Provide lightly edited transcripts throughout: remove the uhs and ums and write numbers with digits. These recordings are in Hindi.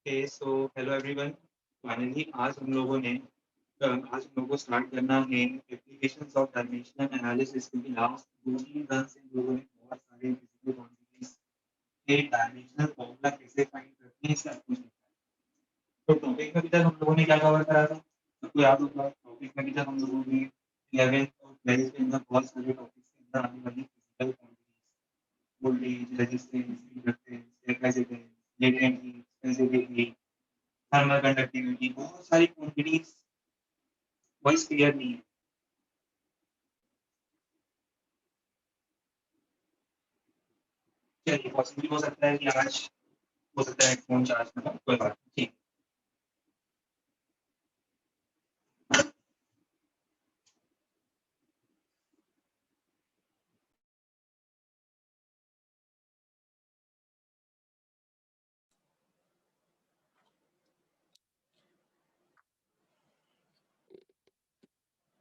Okay, so hello everyone. Finally आज हम लोगों को स्टार्ट करना है एप्लीकेशंस ऑफ डायमेंशनल एनालिसिस, क्योंकि लास्ट 2-3 रन से हम लोगों ने बहुत सारे फिजिकल क्वांटिटीज के डायमेंशनल फॉर्मूला कैसे फाइंड करते हैं, इससे आपको सीखा है। तो टॉपिक में अभी तक हम लोगों ने क्या कवर करा था, सबको याद होगा। टॉपिक में अभी तक हम लोगों ने 11th और 12th के अंदर बहुत सारे टॉपिक्स के अंदर आने वाली physical quantities, voltage, resistance, inductance, capacitance, latent heat, sensitivity, thermal conductivity, बहुत सारी क्वांटिटीज वॉइस क्लियर नहीं है। चलिए, पॉसिबल हो सकता है कि आज हो सकता है फोन चार्ज ना हो, कोई बात नहीं, ठीक।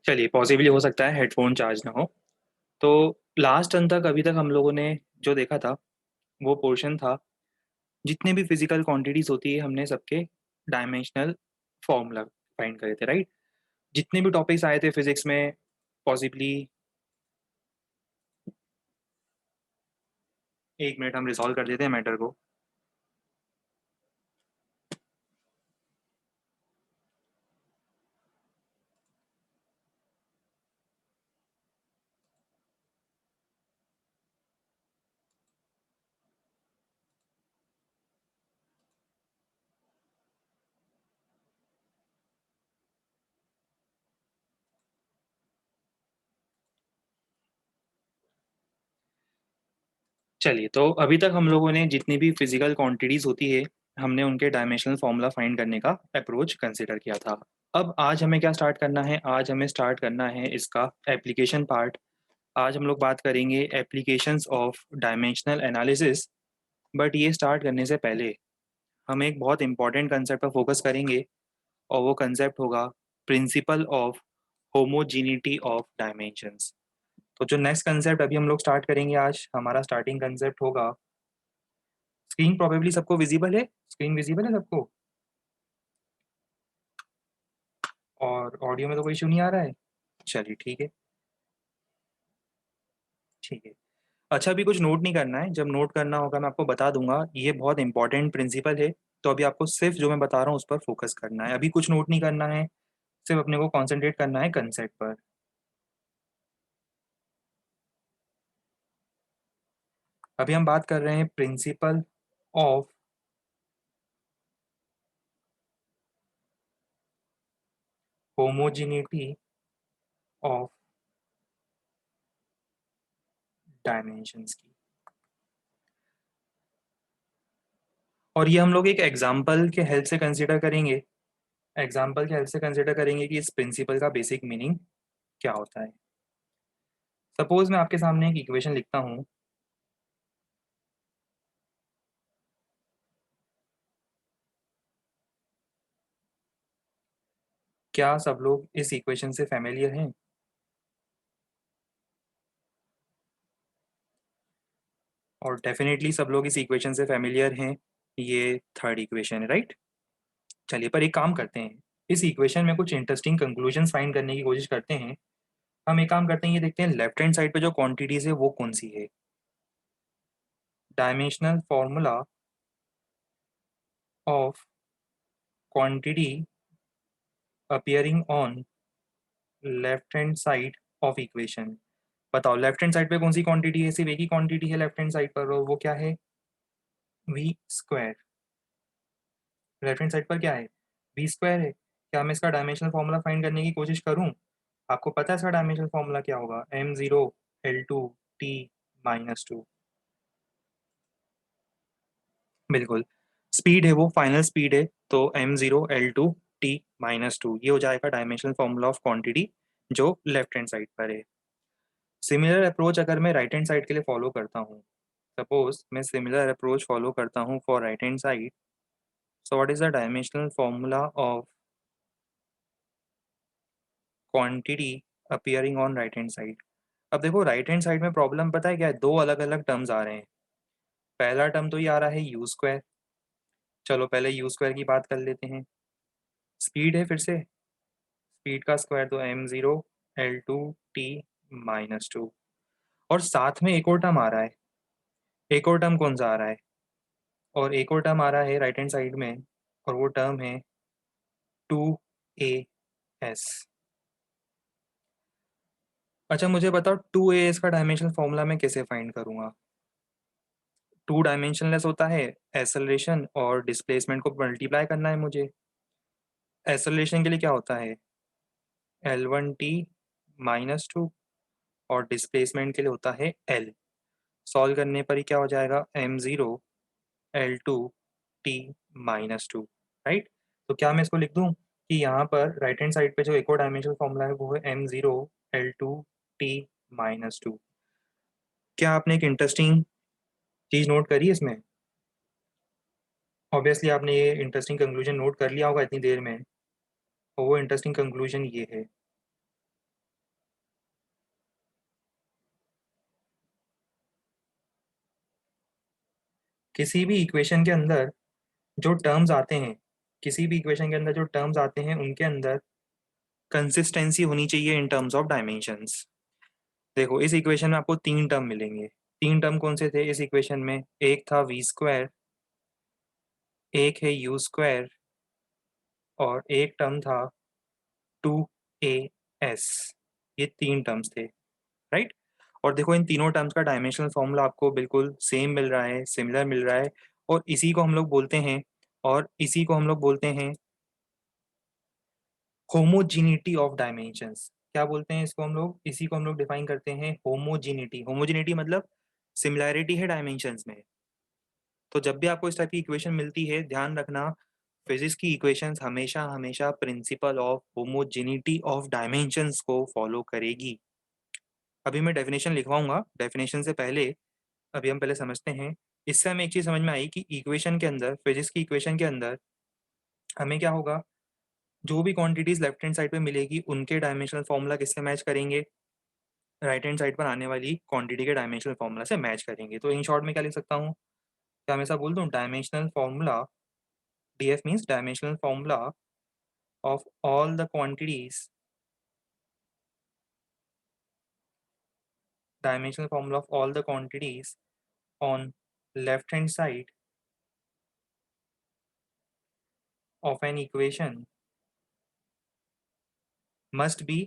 चलिए, पॉसिबली हो सकता है हेडफोन चार्ज ना हो। तो लास्ट टर्न तक अभी तक हम लोगों ने जो देखा था वो पोर्शन था, जितने भी फिजिकल क्वांटिटीज होती है हमने सबके डायमेंशनल फॉर्मूला फाइंड करे थे, राइट। जितने भी टॉपिक्स आए थे फिजिक्स में, पॉसिबली 1 मिनट हम रिजॉल्व कर देते हैं मैटर को। चलिए, तो अभी तक हम लोगों ने जितनी भी फिजिकल क्वांटिटीज होती है हमने उनके डायमेंशनल फॉर्मूला फाइंड करने का अप्रोच कंसिडर किया था। अब आज हमें क्या स्टार्ट करना है, आज हमें स्टार्ट करना है इसका एप्लीकेशन पार्ट। आज हम लोग बात करेंगे applications of dimensional analysis. But ये स्टार्ट करने से पहले हम एक बहुत इंपॉर्टेंट कंसेप्ट पर फोकस करेंगे, और वो कंसेप्ट होगा principle of homogeneity of dimensions. तो जो नेक्स्ट कंसेप्ट अभी हम लोग स्टार्ट करेंगे, आज हमारा स्टार्टिंग कंसेप्ट होगा। स्क्रीन प्रोबेबली सबको विजिबल है, स्क्रीन विजिबल है सबको, और ऑडियो में तो कोई इशू नहीं आ रहा है। चलिए, ठीक है, ठीक है। अच्छा, अभी कुछ नोट नहीं करना है, जब नोट करना होगा मैं आपको बता दूंगा। ये बहुत इंपॉर्टेंट प्रिंसिपल है, तो अभी आपको सिर्फ जो मैं बता रहा हूँ उस पर फोकस करना है। अभी कुछ नोट नहीं करना है, सिर्फ अपने को कॉन्सेंट्रेट करना है कंसेप्ट पर। अभी हम बात कर रहे हैं principle of homogeneity of dimensions की। और ये हम लोग एक एग्जाम्पल के हेल्प से कंसिडर करेंगे। एग्जाम्पल के हेल्प से कंसिडर करेंगे कि इस प्रिंसिपल का बेसिक मीनिंग क्या होता है। सपोज मैं आपके सामने एक इक्वेशन लिखता हूँ। क्या सब लोग इस इक्वेशन से फैमिलियर हैं? और डेफिनेटली सब लोग इस इक्वेशन से फैमिलियर हैं। ये थर्ड इक्वेशन है, राइट। चलिए, पर एक काम करते हैं, इस इक्वेशन में कुछ इंटरेस्टिंग कंक्लूजन्स फाइंड करने की कोशिश करते हैं। हम एक काम करते हैं, ये देखते हैं लेफ्ट हैंड साइड पे जो क्वांटिटीज है वो कौन सी है। Dimensional formula of quantity appearing on left hand side of equation. बताओ, लेफ्ट हैंड साइड पे कौन सी क्वांटिटी है? सिर्फ एक ही क्वांटिटी है लेफ्ट हैंड साइड पर, और वो क्या है? V square. Left hand side पर क्या है? वी स्क्वायर है। क्या मैं इसका डायमेंशनल फॉर्मूला फाइंड करने की कोशिश करूं? आपको पता है इसका डायमेंशनल फॉर्मूला क्या होगा? m0 l2 t-2। बिल्कुल, स्पीड है वो, फाइनल स्पीड है। तो m0 l2 t-2 ये हो जाएगा डायमेंशनल फॉर्मूला ऑफ क्वांटिटी जो लेफ्ट हैंड साइड पर है। सिमिलर अप्रोच अगर मैं राइट हैंड साइड के लिए फॉलो करता हूँ, सपोज मैं सिमिलर अप्रोच फॉलो करता हूँ for right hand side, so what is the dimensional formula of quantity appearing on right hand side? अब देखो, राइट हैंड साइड में प्रॉब्लम पता है क्या है? दो अलग अलग टर्म्स आ रहे हैं। पहला टर्म तो ये आ रहा है यू स्क्वायर, चलो पहले यू स्क्वायर की बात कर लेते हैं। स्पीड है, फिर से स्पीड का स्क्वायर तो m0 L2t -2, और साथ में एक और टर्म आ रहा है। एक और टर्म कौन सा आ रहा है? और एक और टर्म आ रहा है राइट हैंड साइड में, और वो टर्म है 2as। अच्छा मुझे बताओ 2as का डायमेंशनल फॉर्मूला मैं कैसे फाइंड करूंगा? 2 डायमेंशनलेस होता है एक्सेलरेशन, और डिस्प्लेसमेंट को मल्टीप्लाई करना है मुझे। एक्सेलरेशन के लिए क्या होता है? L1t -2, और डिस्प्लेसमेंट के लिए होता है L। सॉल्व करने पर ही क्या हो जाएगा? m0 L2t -2, right. तो क्या मैं इसको लिख दूं कि यहाँ पर राइट हैंड साइड पे जो एक और डायमेंशनल फॉर्मूला है वो है m0 L2t -2। क्या आपने एक इंटरेस्टिंग चीज़ नोट करी इसमें? ऑब्वियसली आपने ये इंटरेस्टिंग कंक्लूजन नोट कर लिया होगा इतनी देर में, और वो इंटरेस्टिंग कंक्लूजन ये है। किसी भी इक्वेशन के अंदर जो टर्म्स आते हैं, किसी भी इक्वेशन के अंदर जो टर्म्स आते हैं उनके अंदर कंसिस्टेंसी होनी चाहिए इन टर्म्स ऑफ डायमेंशंस। देखो इस इक्वेशन में आपको 3 टर्म मिलेंगे। 3 टर्म कौन से थे इस इक्वेशन में? एक था v स्क्वायर, एक है u स्क्वायर, और एक टर्म था 2as। ये 3 टर्म्स थे, राइट। और देखो इन तीनों टर्म्स का डायमेंशनल फॉर्मूला आपको बिल्कुल सेम मिल रहा है, सिमिलर मिल रहा है, और इसी को हम लोग बोलते हैं, और इसी को हम लोग बोलते हैं होमोजीनिटी ऑफ डायमेंशंस। क्या बोलते हैं इसको हम लोग? इसी को हम लोग डिफाइन करते हैं होमोजीनिटी। होमोजीनिटी मतलब सिमिलैरिटी है डायमेंशंस में। तो जब भी आपको इस टाइप की इक्वेशन मिलती है, ध्यान रखना फिजिक्स की इक्वेशंस हमेशा हमेशा principal of homogeneity of dimensions को फॉलो करेगी। अभी मैं डेफिनेशन लिखवाऊंगा, डेफिनेशन से पहले अभी हम पहले समझते हैं। इससे हमें एक चीज़ समझ में आई कि इक्वेशन के अंदर, फिजिक्स की इक्वेशन के अंदर हमें क्या होगा, जो भी क्वांटिटीज लेफ्ट हैंड साइड पे मिलेगी उनके डायमेंशनल फॉर्मूला किससे मैच करेंगे? राइट हैंड साइड पर आने वाली क्वांटिटी के डायमेंशनल फॉर्मूला से मैच करेंगे। तो इन शॉर्ट में क्या लिख सकता हूँ? क्या मैं ऐसा बोल दूँ? Dimensional formula, DF means dimensional formula of all the quantities, dimensional formula of all the quantities on left hand side of an equation must be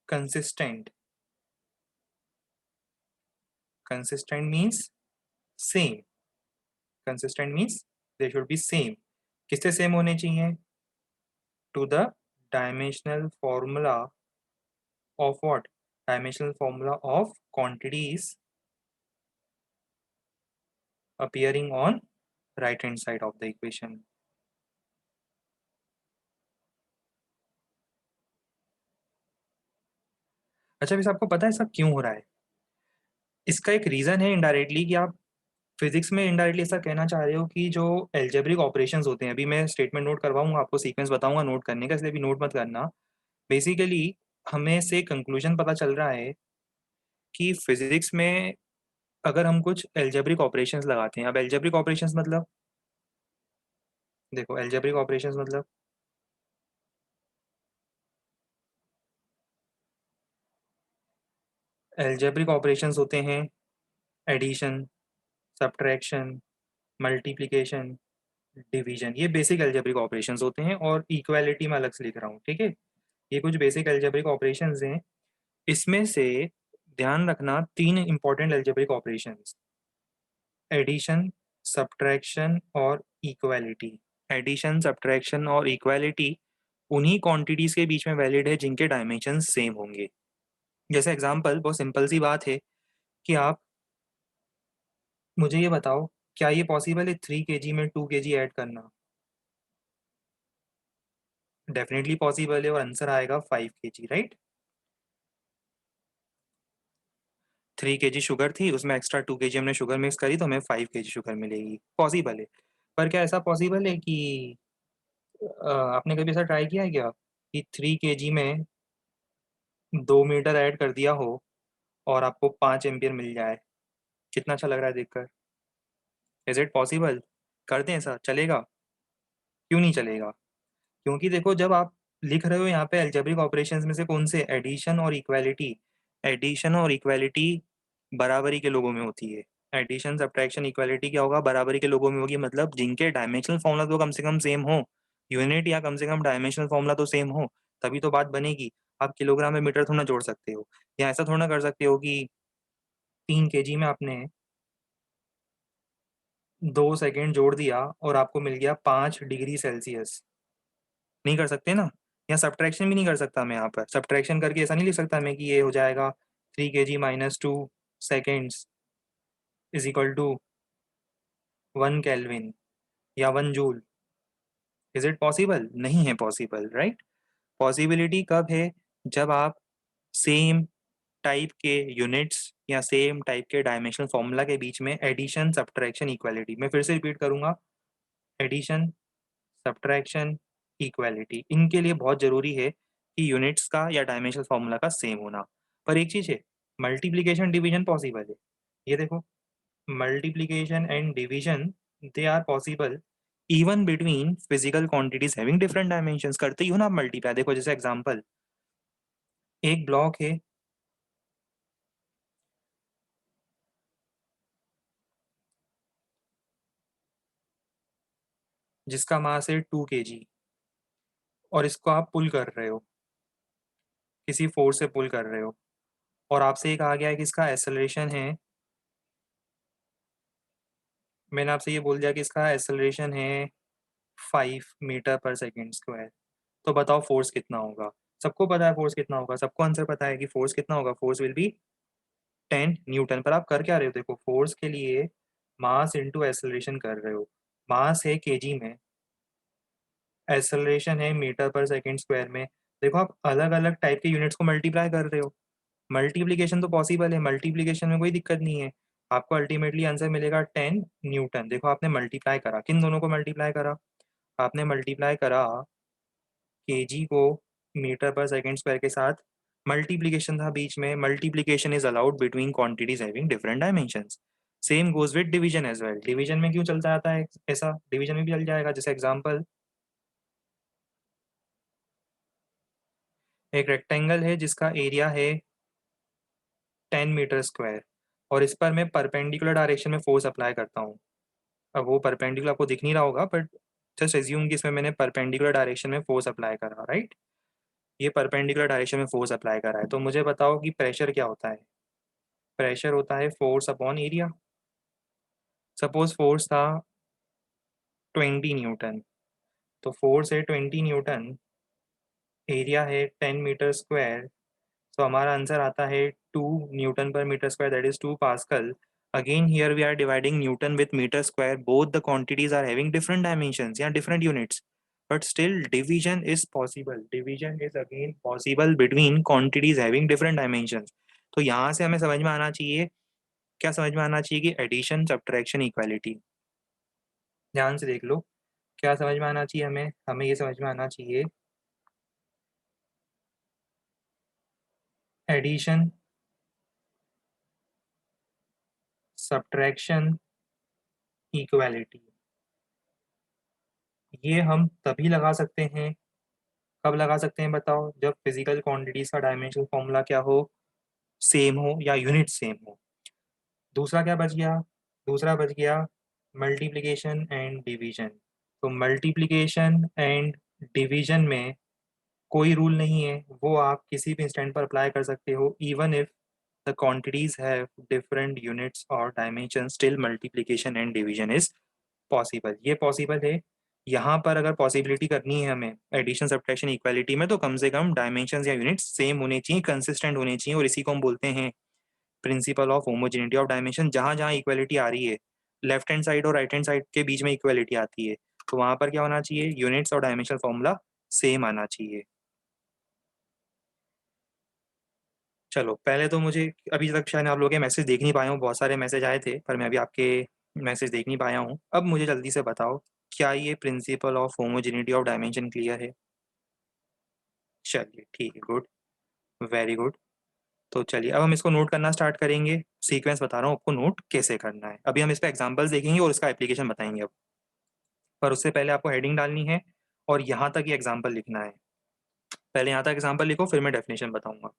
consistent. Consistent means same. Consistent means they should be same. किससे सेम होने चाहिए? To the dimensional formula of what? Dimensional formula of quantities appearing on right hand side of the equation. अच्छा वैसे आपको पता है सब क्यों हो रहा है? इसका एक रीज़न है इनडायरेक्टली, कि आप फिजिक्स में इनडायरेक्टली ऐसा कहना चाह रहे हो कि जो एल्जेब्रिक ऑपरेशंस होते हैं, अभी मैं स्टेटमेंट नोट करवाऊंगा आपको, सीक्वेंस बताऊंगा नोट करने का, इसलिए भी नोट मत करना। बेसिकली हमें से कंक्लूजन पता चल रहा है कि फिजिक्स में अगर हम कुछ एल्जेब्रिक ऑपरेशंस लगाते हैं, अब एल्जेब्रिक ऑपरेशंस मतलब, देखो एल्जेब्रिक ऑपरेशंस मतलब एल्जेब्रिक ऑपरेशंस होते हैं एडिशन, सब्ट्रैक्शन, मल्टीप्लिकेशन, डिवीजन। ये बेसिक एल्जेब्रिक ऑपरेशंस होते हैं, और इक्वालिटी में अलग से लिख रहा हूँ, ठीक है। ये कुछ बेसिक एल्जेब्रिक ऑपरेशंस हैं। इसमें से ध्यान रखना 3 important algebraic operations: addition, subtraction और इक्वालिटी। एडिशन, सब्ट्रैक्शन और इक्वालिटी उन्हीं क्वांटिटीज के बीच में वैलिड है जिनके डायमेंशन सेम होंगे। जैसे एग्जांपल, बहुत सिंपल सी बात है कि आप मुझे ये बताओ, क्या ये पॉसिबल है 3 kg में 2 kg ऐड करना? डेफिनेटली पॉसिबल है, और आंसर आएगा 5 kg, राइट। 3 kg शुगर थी, उसमें एक्स्ट्रा 2 kg हमने शुगर मिक्स करी, तो हमें 5 kg शुगर मिलेगी। पॉसिबल है। पर क्या ऐसा पॉसिबल है कि आपने कभी ऐसा ट्राई किया है क्या कि 3 kg में 2 मीटर ऐड कर दिया हो और आपको 5 एम्पियर मिल जाए? कितना अच्छा लग रहा है देखकर। Is it possible? कर दें ऐसा, चलेगा? क्यों नहीं चलेगा? क्योंकि देखो, जब आप लिख रहे हो यहाँ पे अलजेब्रिक ऑपरेशंस में से कौन से, एडिशन और इक्वालिटी, एडिशन और इक्वालिटी बराबरी के लोगों में होती है। एडिशन सब्ट्रैक्शन इक्वालिटी क्या होगा, बराबरी के लोगों में होगी, मतलब जिनके डायमेंशनल फॉर्मूला तो कम से कम सेम हो, यूनिट या कम से कम डायमेंशनल फॉर्मूला तो सेम हो, तभी तो बात बनेगी। आप किलोग्राम में मीटर थोड़ा जोड़ सकते हो, या ऐसा थोड़ा कर सकते हो कि 3 kg में आपने 2 सेकेंड जोड़ दिया और आपको मिल गया 5 डिग्री सेल्सियस। नहीं कर सकते ना। या सब्ट्रैक्शन भी नहीं कर सकता मैं, यहाँ पर सब्ट्रैक्शन करके ऐसा नहीं लिख सकता मैं कि ये हो जाएगा 3 kg minus 2 seconds is equal to 1 kelvin या 1 जूल। Is it possible? नहीं है पॉसिबल, राइट। पॉसिबिलिटी कब है, जब आप सेम टाइप के यूनिट्स या सेम टाइप के डायमेंशनल फॉर्मूला के बीच में एडिशन सब्ट्रैक्शन इक्वालिटी, मैं फिर से रिपीट करूंगा, एडिशन सब्ट्रैक्शन इक्वालिटी, इनके लिए बहुत ज़रूरी है कि यूनिट्स का या डायमेंशनल फार्मूला का सेम होना। पर एक चीज़ है, मल्टीप्लिकेशन डिवीजन पॉसिबल है। ये देखो, multiplication and division, they are possible even between physical quantities having different dimensions. करते ही हो ना आप मल्टीप्लाई। देखो जैसे एग्जांपल, एक ब्लॉक है जिसका मास है 2 kg, और इसको आप पुल कर रहे हो, किसी फोर्स से पुल कर रहे हो, और आपसे ये कहा गया है कि इसका एक्सेलरेशन है, मैंने आपसे ये बोल दिया कि इसका एक्सेलरेशन है 5 मीटर पर सेकेंड स्क्वायर। तो बताओ फोर्स कितना होगा। सबको पता है फोर्स कितना होगा, सबको आंसर पता है कि फोर्स कितना होगा, फोर्स विल बी 10 न्यूटन। पर आप कर क्या रहे हो, देखो फोर्स के लिए मास इंटू एक्सेलरेशन कर रहे हो। मास है केजी में, एक्सेलरेशन है मीटर पर सेकेंड स्क्वायर में। देखो आप अलग अलग टाइप के यूनिट्स को मल्टीप्लाई कर रहे हो। मल्टीप्लीकेशन तो पॉसिबल है, मल्टीप्लीकेशन में कोई दिक्कत नहीं है। आपको अल्टीमेटली आंसर मिलेगा 10 न्यूटन। देखो आपने मल्टीप्लाई करा, किन दोनों को मल्टीप्लाई करा, आपने मल्टीप्लाई करा केजी को मीटर पर सेकेंड स्क्वायर के साथ। मल्टीप्लिकेशन था बीच में, multiplication is allowed between quantities having different dimensions. Same goes with division as well. Division में क्यों चलता आता है ऐसा, डिवीजन में भी चल जाएगा। जैसे एग्जांपल, एक रेक्टेंगल है जिसका एरिया है 10 मीटर स्क्वायर, और इस पर मैं परपेंडिकुलर डायरेक्शन में फोर्स अप्लाई करता हूँ। अब वो परपेंडिकुलर आपको दिख नहीं रहा होगा, बट जस्ट एज्यूम कि इसमें मैंने परपेंडिकुलर डायरेक्शन में फोर्स अप्लाई करा, राइट। ये परपेंडिकुलर डायरेक्शन में फोर्स अप्लाई करा है, तो मुझे बताओ कि प्रेशर क्या होता है। प्रेशर होता है force upon area. Suppose force था 20 न्यूटन, तो फोर्स है 20 न्यूटन, एरिया है 10 मीटर स्क्वायर, तो हमारा आंसर आता है 2 newton per metre square, that is 2 pascal. Again here we are dividing newton with metre square, both the quantities are having different dimensions या different units, but still division is possible. Division is again possible between quantities having different dimensions. तो यहाँ से हमें समझ में आना चाहिए, क्या समझ में आना चाहिए, कि एडिशन सब्ट्रैक्शन इक्वालिटी। ध्यान से देख लो, क्या समझ में आना चाहिए हमें, हमें ये समझ में आना चाहिए, एडिशन सब्ट्रैक्शन इक्वालिटी। ये हम तभी लगा सकते हैं, कब लगा सकते हैं बताओ, जब फिजिकल क्वांटिटीज का डायमेंशनल फॉर्मूला क्या हो, सेम हो या यूनिट सेम हो। दूसरा क्या बच गया, दूसरा बच गया मल्टीप्लिकेशन एंड डिवीजन। तो मल्टीप्लिकेशन एंड डिवीजन में कोई रूल नहीं है, वो आप किसी भी इंस्टेंट पर अप्लाई कर सकते हो, even if the quantities have different units और dimension, still multiplication and division is possible. ये पॉसिबल है। यहाँ पर अगर पॉसिबिलिटी करनी है हमें एडिशन सब्ट्रैक्शन इक्वालिटी में, तो कम से कम डायमेंशंस या यूनिट्स सेम होने चाहिए, कंसिस्टेंट होने चाहिए, और इसी को हम बोलते हैं principal of homogeneity of dimension. जहाँ जहाँ इक्वालिटी आ रही है, लेफ्ट हैंड साइड और राइट हैंड साइड के बीच में इक्वालिटी आती है, तो वहाँ पर क्या होना चाहिए, यूनिट्स और डायमेंशनल फॉर्मूला सेम आना चाहिए। चलो पहले तो मुझे, अभी तक शायद आप लोगों के मैसेज देख नहीं पाया हूँ, बहुत सारे मैसेज आए थे, पर मैं अभी आपके मैसेज देख नहीं पाया हूँ। अब मुझे जल्दी से बताओ, क्या ये principal of homogeneity of dimension clear है? चलिए ठीक है, गुड, वेरी गुड। तो चलिए अब हम इसको नोट करना स्टार्ट करेंगे। सीक्वेंस बता रहा हूँ आपको नोट कैसे करना है। अभी हम इस पे एग्जांपल्स देखेंगे और इसका एप्लीकेशन बताएंगे अब। पर उससे पहले आपको हेडिंग डालनी है और यहाँ तक ये एग्जाम्पल लिखना है। पहले यहाँ तक एग्जाम्पल लिखो, फिर मैं डेफिनेशन बताऊंगा।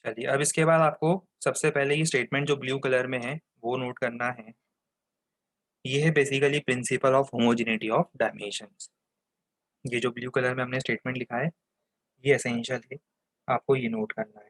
चलिए अब इसके बाद आपको सबसे पहले ये स्टेटमेंट जो ब्लू कलर में है वो नोट करना है। ये है basically principal of homogeneity of dimensions. ये जो ब्लू कलर में हमने स्टेटमेंट लिखा है ये एसेंशियल है, आपको ये नोट करना है।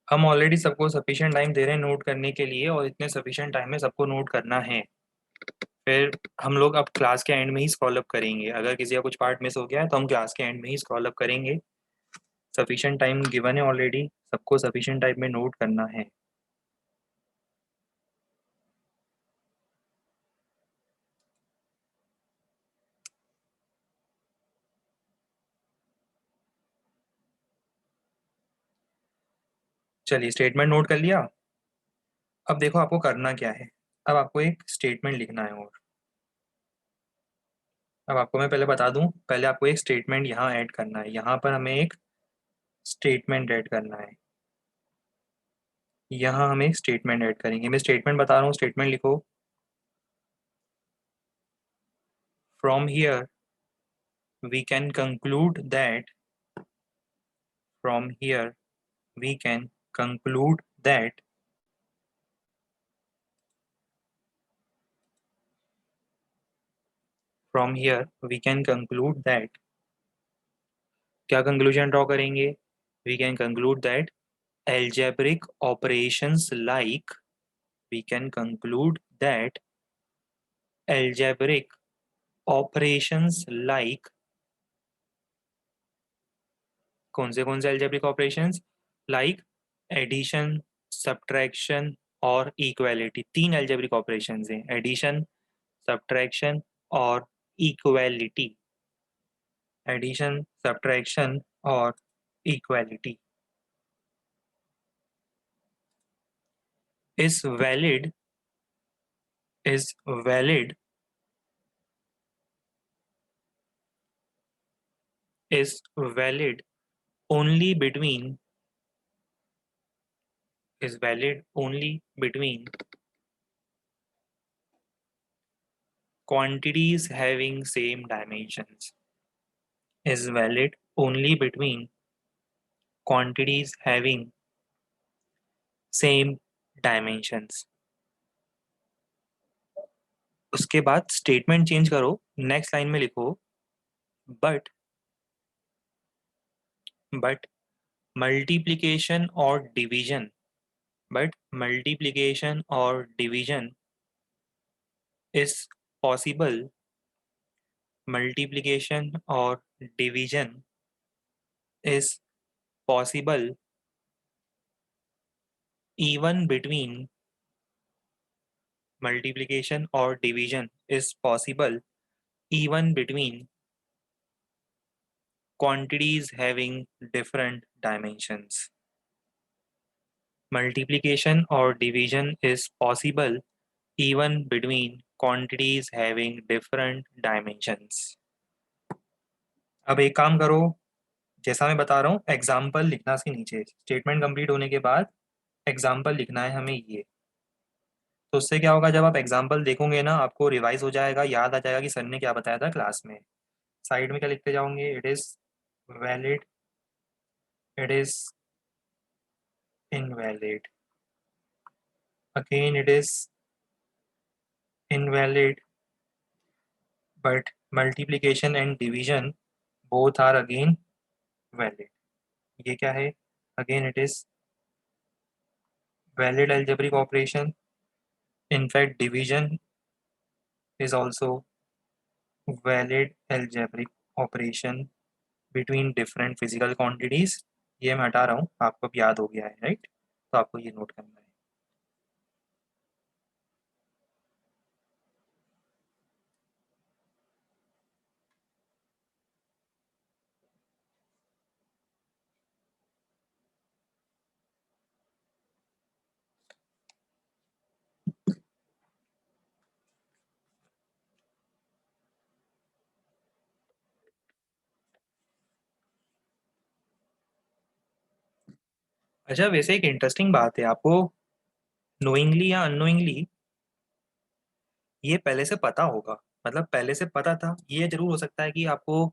हम ऑलरेडी सबको सफिशिएंट टाइम दे रहे हैं नोट करने के लिए और इतने सफिशिएंट टाइम में सबको नोट करना है। फिर हम लोग अब क्लास के एंड में ही स्क्रॉल अप करेंगे। अगर किसी का कुछ पार्ट मिस हो गया है तो हम क्लास के एंड में ही स्क्रॉल अप करेंगे। सफिशिएंट टाइम गिवन है ऑलरेडी, सबको सफिशिएंट टाइम में नोट करना है। चलिए स्टेटमेंट नोट कर लिया। अब देखो आपको करना क्या है। अब आपको एक स्टेटमेंट लिखना है और अब आपको मैं पहले बता दूं, पहले आपको एक स्टेटमेंट यहाँ ऐड करना है। यहाँ पर हमें एक स्टेटमेंट ऐड करना है। यहाँ हम एक स्टेटमेंट ऐड करेंगे। मैं स्टेटमेंट बता रहा हूँ, स्टेटमेंट लिखो। From here we can conclude that, from here we can conclude that from here we can conclude that, क्या कंक्लूजन ड्रॉ करेंगे? We can conclude that algebraic operations like, we can conclude that algebraic operations like, कौन से algebraic operations? like addition, subtraction और equality। तीन algebraic operations हैं, addition, subtraction और equality। addition, subtraction और equality is valid, is valid, is valid only between, is valid only between quantities having same dimensions, is valid only between quantities having same dimensions. उसके बाद स्टेटमेंट चेंज करो, नेक्स्ट लाइन में लिखो बट मल्टीप्लिकेशन और division is possible multiplication or division is possible even between multiplication or division is possible even between quantities having different dimensions. Multiplication or division is possible even between quantities having different dimensions. अब एक काम करो, जैसा मैं बता रहा हूँ एग्जाम्पल लिखना इसके नीचे, स्टेटमेंट कंप्लीट होने के बाद एग्जाम्पल लिखना है हमें ये। तो उससे क्या होगा, जब आप एग्जाम्पल देखोगे ना आपको रिवाइज हो जाएगा, याद आ जाएगा कि सर ने क्या बताया था क्लास में। साइड में क्या लिखते जाओगे, it is valid, it is invalid, again it is invalid, but multiplication and division both are again valid. ये क्या है, again it is valid algebraic operation, in fact division is also valid algebraic operation between different physical quantities। ये मैं हटा रहा हूँ, आपको अब याद हो गया है राइट, तो आपको ये नोट करना है। अच्छा, वैसे एक इंटरेस्टिंग बात है, आपको नोइंगली या अननोइंगली ये पहले से पता होगा, मतलब पहले से पता था। ये जरूर हो सकता है कि आपको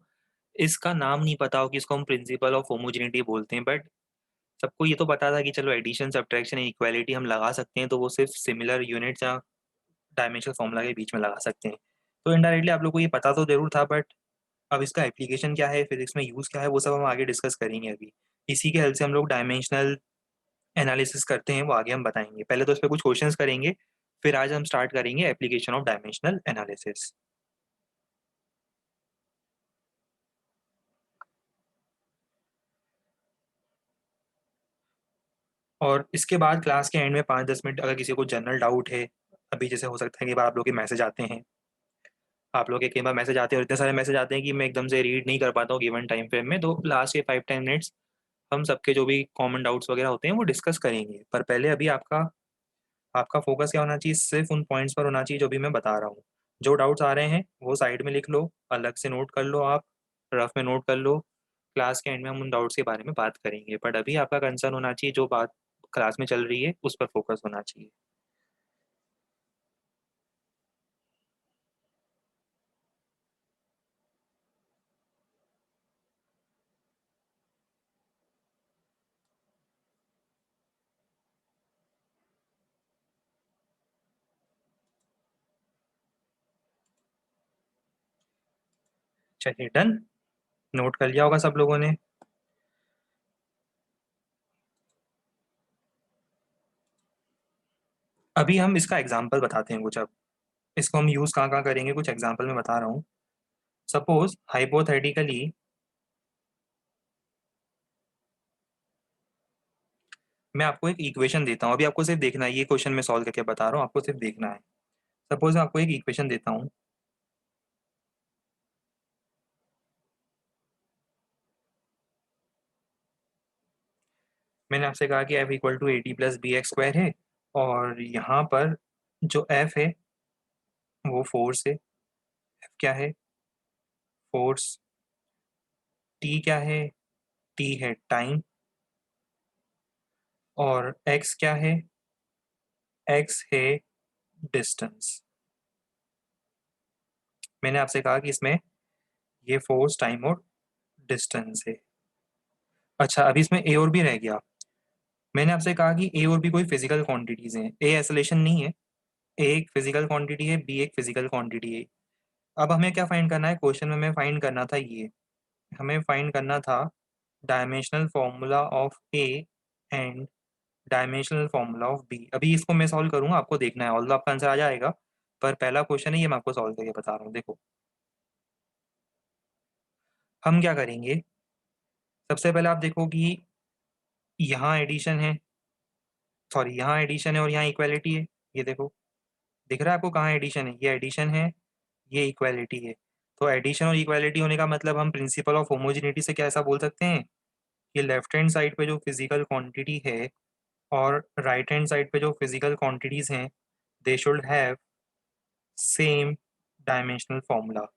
इसका नाम नहीं पता हो कि इसको हम प्रिंसिपल ऑफ होमोजेनिटी बोलते हैं, बट सबको ये तो पता था कि चलो एडिशन सब्ट्रैक्शन इक्वालिटी हम लगा सकते हैं, तो वो सिर्फ सिमिलर यूनिट्स या डायमेंशनल फॉर्मूला के बीच में लगा सकते हैं। तो इनडायरेक्टली आप लोग को ये पता तो जरूर था, बट अब इसका एप्लीकेशन क्या है, फिजिक्स में यूज़ क्या है, वो सब हम आगे डिस्कस करेंगे। अभी इसी के हेल्प से हम लोग डायमेंशनल एनालिसिस करते हैं, वो आगे हम बताएंगे। पहले तो इस पर कुछ क्वेश्चंस करेंगे, फिर आज हम स्टार्ट करेंगे एप्लीकेशन ऑफ डायमेंशनल एनालिसिस। और इसके बाद क्लास के एंड में 5-10 मिनट अगर किसी को जनरल डाउट है, अभी जैसे हो सकता है कि बार आप लोग के मैसेज आते हैं, आप लोग के कई बार मैसेज आते हैं और इतने सारे मैसेज आते हैं कि मैं एकदम से रीड नहीं कर पाता हूँ गिवन टाइम फ्रेम में, तो लास्ट के 5-10 मिनट्स हम सबके जो भी कॉमन डाउट्स वगैरह होते हैं वो डिस्कस करेंगे। पर पहले अभी आपका आपका फोकस क्या होना चाहिए, सिर्फ उन पॉइंट्स पर होना चाहिए जो भी मैं बता रहा हूँ। जो डाउट्स आ रहे हैं वो साइड में लिख लो, अलग से नोट कर लो, आप रफ में नोट कर लो। क्लास के एंड में हम उन डाउट्स के बारे में बात करेंगे, बट अभी आपका कंसर्न होना चाहिए जो बात क्लास में चल रही है उस पर फोकस होना चाहिए। चलिए डन, नोट कर लिया होगा सब लोगों ने। अभी हम इसका एग्जाम्पल बताते हैं कुछ। अब इसको हम यूज़ कहाँ कहाँ करेंगे, कुछ एग्जाम्पल में बता रहा हूँ। सपोज हाइपोथेटिकली मैं आपको एक इक्वेशन देता हूँ, अभी आपको सिर्फ देखना है, ये क्वेश्चन मैं सॉल्व करके बता रहा हूँ, आपको सिर्फ देखना है। सपोज मैं आपको एक इक्वेशन देता हूँ, मैंने आपसे कहा कि f equal to a t + bx² है, और यहाँ पर जो f है वो फोर्स है। f क्या है, फोर्स। t क्या है, t है टाइम। और x क्या है, x है डिस्टेंस। मैंने आपसे कहा कि इसमें ये फोर्स टाइम और डिस्टेंस है। अच्छा, अभी इसमें ए और बी रह गया। मैंने आपसे कहा कि ए और बी कोई फिजिकल क्वांटिटीज हैं, ए आइसोलेशन नहीं है, ए एक फिजिकल क्वांटिटी है, बी एक फिजिकल क्वांटिटी है। अब हमें क्या फाइंड करना है, क्वेश्चन में हमें फाइंड करना था ये, हमें फाइंड करना था dimensional formula of A and dimensional formula of B. अभी इसको मैं सॉल्व करूंगा, आपको देखना है, ऑल्दो आपका आंसर आ जाएगा, पर पहला क्वेश्चन है ये, मैं आपको सॉल्व करके बता रहा हूँ। देखो हम क्या करेंगे, सबसे पहले आप देखो कि यहाँ एडिशन है, सॉरी यहाँ एडिशन है और यहाँ इक्वालिटी है। ये देखो, दिख रहा है आपको कहाँ एडिशन है, ये एडिशन है, ये इक्वालिटी है। तो एडिशन और इक्वालिटी होने का मतलब हम प्रिंसिपल ऑफ होमोजेनिटी से क्या ऐसा बोल सकते हैं कि लेफ्ट हैंड साइड पे जो फिजिकल क्वांटिटी है और राइट हैंड साइड पे जो फिजिकल क्वांटिटीज हैं, they should have same dimensional formula.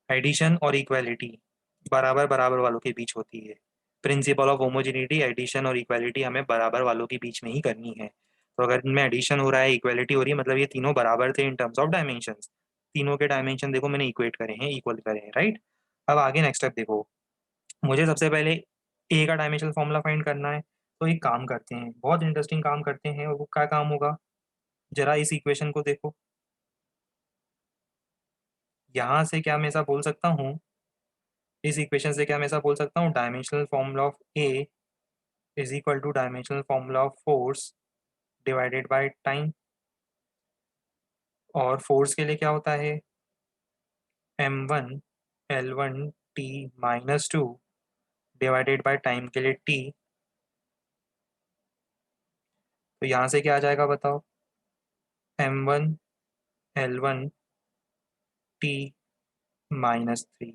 Addition और इक्वालिटी बराबर बराबर वालों के बीच होती है। प्रिंसिपल ऑफ होमोजेनिटी, एडिशन और इक्वालिटी हमें बराबर वालों के बीच में ही करनी है। तो अगर इनमें एडिशन हो रहा है, इक्वालिटी हो रही है, मतलब ये तीनों बराबर थे इन टर्म्स ऑफ डायमेंशंस। तीनों के डायमेंशन देखो मैंने इक्वेट करे हैं, इक्वल करे हैं, राइट। अब आगे नेक्स्ट स्टेप देखो, मुझे सबसे पहले ए का डायमेंशनल फॉर्मूला फाइंड करना है। तो एक काम करते हैं, बहुत इंटरेस्टिंग काम करते हैं, और वो क्या काम होगा, जरा इस इक्वेशन को देखो। यहाँ से क्या मैं ऐसा बोल सकता हूँ, इस इक्वेशन से क्या मैं ऐसा बोल सकता हूँ, dimensional formula of A is equal two dimensional formula of force divided by time. और फोर्स के लिए क्या होता है, m1 l1 t minus two divided by time के लिए t। तो यहाँ से क्या आ जाएगा बताओ, m1 l1 t माइनस 3।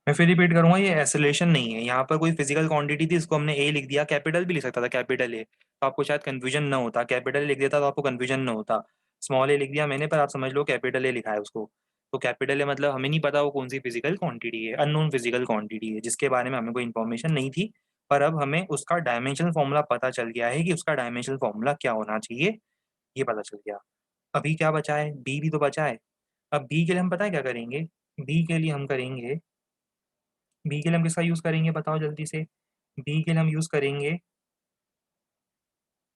मैं फिर रिपीट करूंगा, ये एसोलेशन नहीं है, यहाँ पर कोई फिजिकल क्वांटिटी थी, इसको हमने ए लिख दिया, कैपिटल भी लिख सकता था कैपिटल ए, तो आपको शायद कंफ्यूजन ना होता, कैपिटल लिख देता तो आपको कंफ्यूजन ना होता। स्मॉल ए लिख दिया मैंने, पर आप समझ लो कैपिटल ए लिखा है उसको। तो कैपिटल ए मतलब हमें नहीं पता वो कौन सी फिजिकल क्वांटिटी है, अननोन फिजिकल क्वांटिटी है, जिसके बारे में हमें कोई इन्फॉर्मेशन नहीं थी। पर अब हमें उसका डायमेंशनल फॉर्मूला पता चल गया है कि उसका डायमेंशनल फॉर्मूला क्या होना चाहिए, ये पता चल गया। अभी क्या बचा है, बी भी तो बचा है। अब बी के लिए हम पता है क्या करेंगे, बी के लिए हम करेंगे, बी के लिए हम किसका यूज करेंगे बताओ जल्दी से। बी के लिए हम यूज करेंगे,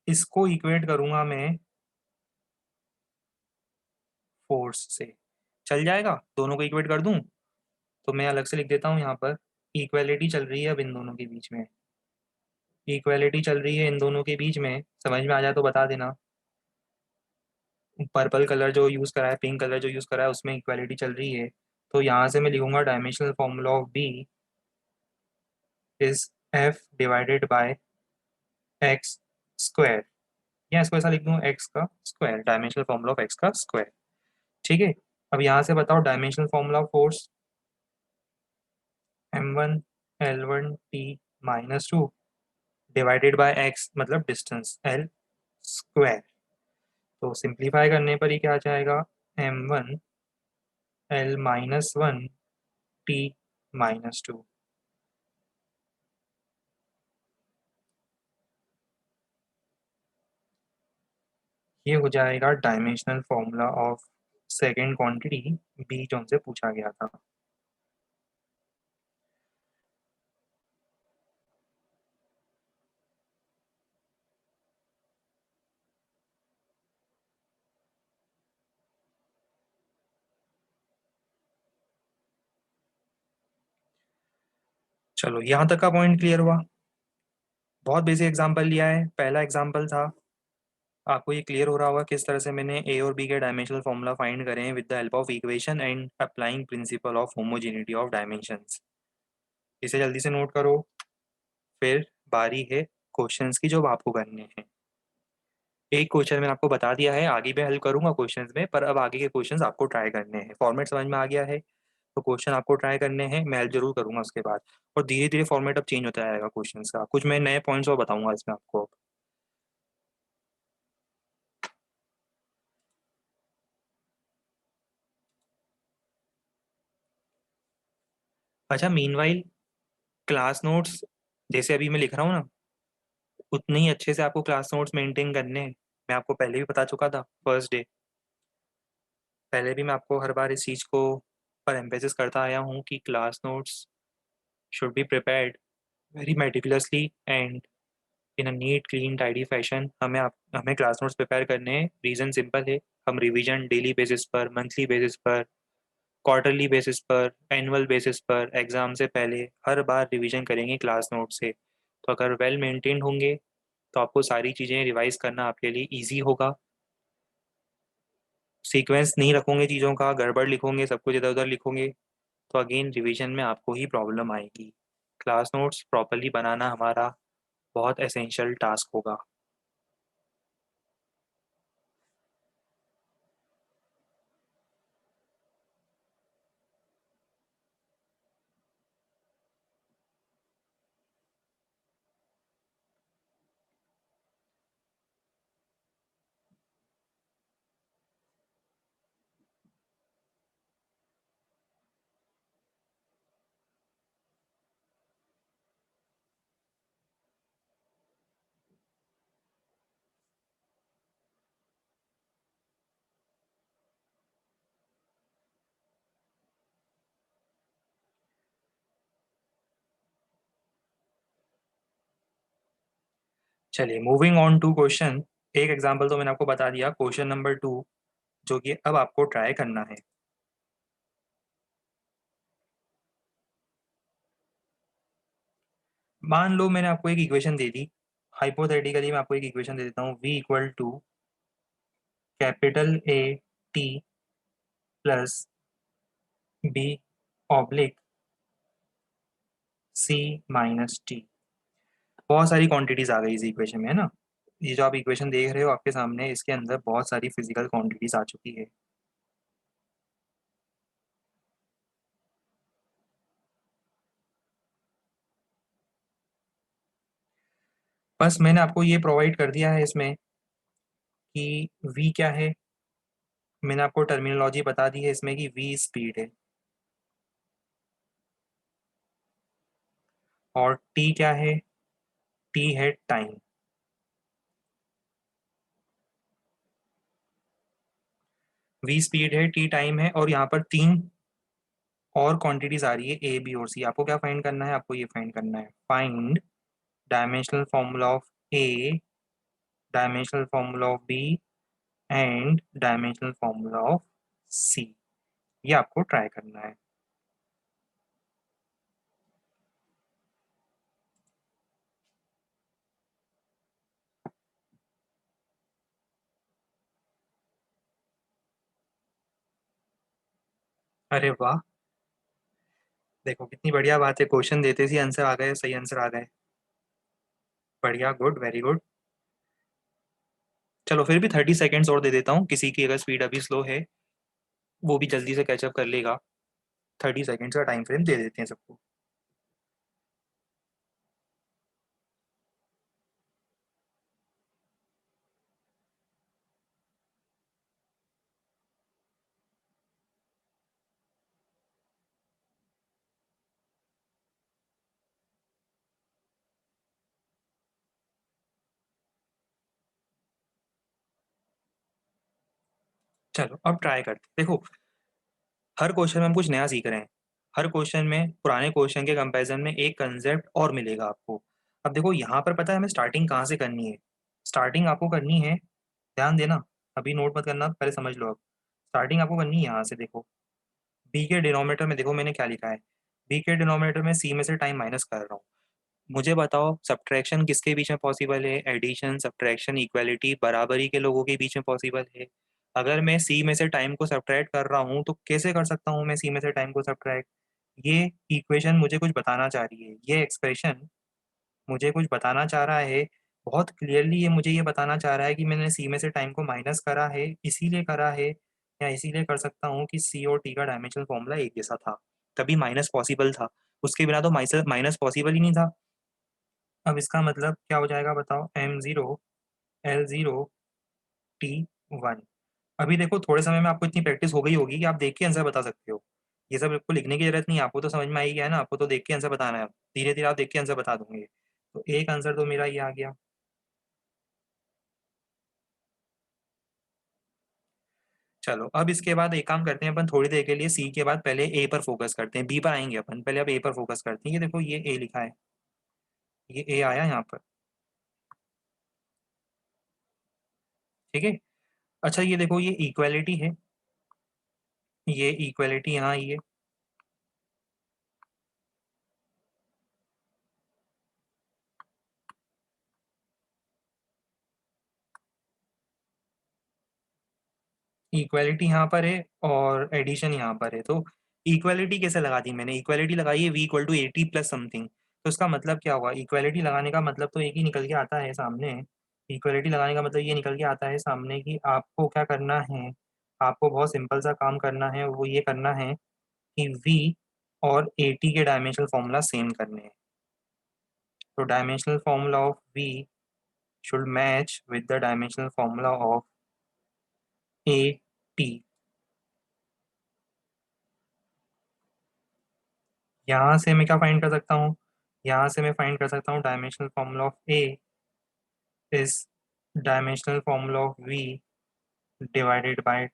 इसको इक्वेट करूंगा मैं फोर्स से, चल जाएगा, दोनों को इक्वेट कर दूं। तो मैं अलग से लिख देता हूँ यहाँ पर, इक्वेलिटी चल रही है अब इन दोनों के बीच में, इक्वेलिटी चल रही है इन दोनों के बीच में, समझ में आ जाए तो बता देना। पर्पल कलर जो यूज करा है, पिंक कलर जो यूज करा है, उसमें इक्वेलिटी चल रही है। तो यहाँ से मैं लिखूंगा dimensional formula of B is F divided by X square, या इसको ऐसा लिख दूं, एक्स का square, dimensional formula of X का स्क्वायर। ठीक है। अब यहाँ से बताओ dimensional formula of force, m1 l1 t minus two divided by x मतलब डिस्टेंस l स्क्वायर। तो सिंप्लीफाई करने पर ही क्या आ जाएगा, m1 l minus one t minus two. ये हो जाएगा dimensional formula of second quantity B जो हमसे पूछा गया था। चलो यहाँ तक का पॉइंट क्लियर हुआ। बहुत बेसिक एग्जांपल लिया है, पहला एग्जांपल था। आपको ये क्लियर हो रहा होगा किस तरह से मैंने ए और बी के डायमेंशनल फॉर्मूला फाइंड करें with the help of equation and applying principal of homogeneity of dimensions. इसे जल्दी से नोट करो, फिर बारी है क्वेश्चंस की जो आपको करने हैं। एक क्वेश्चन मैंने आपको बता दिया है, आगे भी हेल्प करूंगा क्वेश्चंस में, पर अब आगे के क्वेश्चंस आपको ट्राई करने हैं। फॉर्मेट समझ में आ गया है, तो क्वेश्चन आपको ट्राई करने हैं, मैं हेल्प जरूर करूंगा उसके बाद। और धीरे धीरे फॉर्मेट अब चेंज होता जाएगा क्वेश्चंस का, कुछ मैं नए पॉइंट्स और बताऊंगा इसमें आपको। अच्छा, मीनवाइल क्लास नोट्स जैसे अभी मैं लिख रहा हूँ ना, उतने ही अच्छे से आपको क्लास नोट्स मेंटेन करने हैं। मैं आपको पहले भी बता चुका था फर्स्ट डे। पहले भी मैं आपको हर बार इस चीज़ को पर एम्फेसिस करता आया हूँ कि class notes should be prepared very meticulously and in a neat clean tidy fashion. हमें क्लास नोट्स प्रिपेयर करने हैं। रीज़न सिंपल है, हम रिवीजन डेली बेसिस पर, मंथली बेसिस पर, क्वार्टरली बेसिस पर, एनुअल बेसिस पर, एग्ज़ाम से पहले हर बार रिवीजन करेंगे क्लास नोट से। तो अगर वेल मेंटेन्ड होंगे तो आपको सारी चीज़ें रिवाइज करना आपके लिए ईजी होगा। सीक्वेंस नहीं रखोगे चीज़ों का, गड़बड़ लिखोगे, सब कुछ इधर उधर लिखोगे, तो अगेन रिवीजन में आपको ही प्रॉब्लम आएगी। क्लास नोट्स प्रॉपरली बनाना हमारा बहुत एसेंशियल टास्क होगा। चलिए मूविंग ऑन टू क्वेश्चन। एक एग्जांपल तो मैंने आपको बता दिया, क्वेश्चन नंबर 2, जो कि अब आपको ट्राई करना है। मान लो मैंने आपको एक इक्वेशन दे दी, हाइपोथेटिकली मैं आपको एक इक्वेशन दे देता हूँ, v equal to capital A T plus B oblique C minus T. बहुत सारी क्वांटिटीज आ गई इस इक्वेशन में, है ना। ये जो आप इक्वेशन देख रहे हो आपके सामने, इसके अंदर बहुत सारी फिजिकल क्वांटिटीज आ चुकी है। बस मैंने आपको ये प्रोवाइड कर दिया है इसमें कि v क्या है। मैंने आपको टर्मिनोलॉजी बता दी है इसमें कि v स्पीड है और t क्या है, t है टाइम। v स्पीड है, t टाइम है, और यहाँ पर 3 और क्वांटिटीज आ रही है, a b और c। आपको क्या फाइंड करना है, आपको ये फाइंड करना है, find dimensional formula of a, dimensional formula of b and dimensional formula of c। ये आपको ट्राई करना है। अरे वाह, देखो कितनी बढ़िया बात है, क्वेश्चन देते ही आंसर आ गए, सही आंसर आ गए। बढ़िया, गुड, वेरी गुड। चलो फिर भी 30 सेकेंड्स और दे देता हूँ, किसी की अगर स्पीड अभी स्लो है वो भी जल्दी से कैचअप कर लेगा। 30 सेकेंड्स का टाइम फ्रेम दे देते हैं सबको। चलो अब ट्राई करते हैं। देखो, हर क्वेश्चन में हम कुछ नया सीख रहे हैं। हर क्वेश्चन में पुराने क्वेश्चन के कंपैरिजन में एक कंसेप्ट और मिलेगा आपको। अब देखो यहाँ पर पता है हमें स्टार्टिंग कहाँ से करनी है। स्टार्टिंग आपको करनी है, ध्यान देना, अभी नोट मत करना, पहले समझ लो। अब स्टार्टिंग आपको करनी है यहाँ से। देखो बी के डिनोमिनेटर में देखो मैंने क्या लिखा है। बी के डिनोमिनेटर में सी में से टाइम माइनस कर रहा हूँ। मुझे बताओ सब्ट्रैक्शन किसके बीच में पॉसिबल है, एडिशन, सब्ट्रैक्शन, इक्वालिटी, बराबरी के लोगों के बीच में पॉसिबल है। अगर मैं सी में से टाइम को सब्ट्रैक्ट कर रहा हूँ तो कैसे कर सकता हूँ मैं सी में से टाइम को सब्ट्रैक्ट। ये इक्वेशन मुझे कुछ बताना चाह रही है, ये एक्सप्रेशन मुझे कुछ बताना चाह रहा है। बहुत क्लियरली ये मुझे ये बताना चाह रहा है कि मैंने सी में से टाइम को माइनस करा है, इसीलिए करा है, या इसीलिए कर सकता हूँ कि सी और टी का डायमेंशनल फॉर्मूला एक जैसा था, तभी माइनस पॉसिबल था। उसके बिना तो माइनस पॉसिबल ही नहीं था। अब इसका मतलब क्या हो जाएगा बताओ, m0 l0 t1। अभी देखो थोड़े समय में आपको इतनी प्रैक्टिस हो गई होगी कि आप देख के आंसर बता सकते हो। ये सब आपको लिखने की जरूरत नहीं है, आपको तो समझ में आई गया है ना, आपको तो देख के आंसर बताना है। धीरे धीरे आप देख के आंसर बता दूंगे। तो एक आंसर तो मेरा ये आ गया। चलो अब इसके बाद एक काम करते हैं, अपन थोड़ी देर के लिए सी के बाद पहले ए पर फोकस करते हैं, बी पर आएंगे अपन, पहले अब ए पर फोकस करते हैं। ये देखो ये ए लिखा है, ये ए आया यहाँ पर, ठीक है। अच्छा ये देखो ये इक्वालिटी है, ये इक्वालिटी यहाँ आई है, इक्वालिटी यहाँ पर है और एडिशन यहाँ पर है। तो इक्वालिटी कैसे लगा दी मैंने, इक्वालिटी लगाई है v equal to 80 plus something. तो इसका मतलब क्या हुआ, इक्वालिटी लगाने का मतलब तो एक ही निकल के आता है सामने। इक्वालिटी लगाने का मतलब ये निकल के आता है सामने कि आपको क्या करना है, आपको बहुत सिंपल सा काम करना है, वो ये करना है कि v और 80 के डायमेंशनल फॉर्मूला सेम करने हैं। तो dimensional formula of v should match with the dimensional formula of 80। यहाँ से मैं क्या फाइंड कर सकता हूँ, यहाँ से मैं फाइंड कर सकता हूँ dimensional formula of A is dimensional formula of V divided by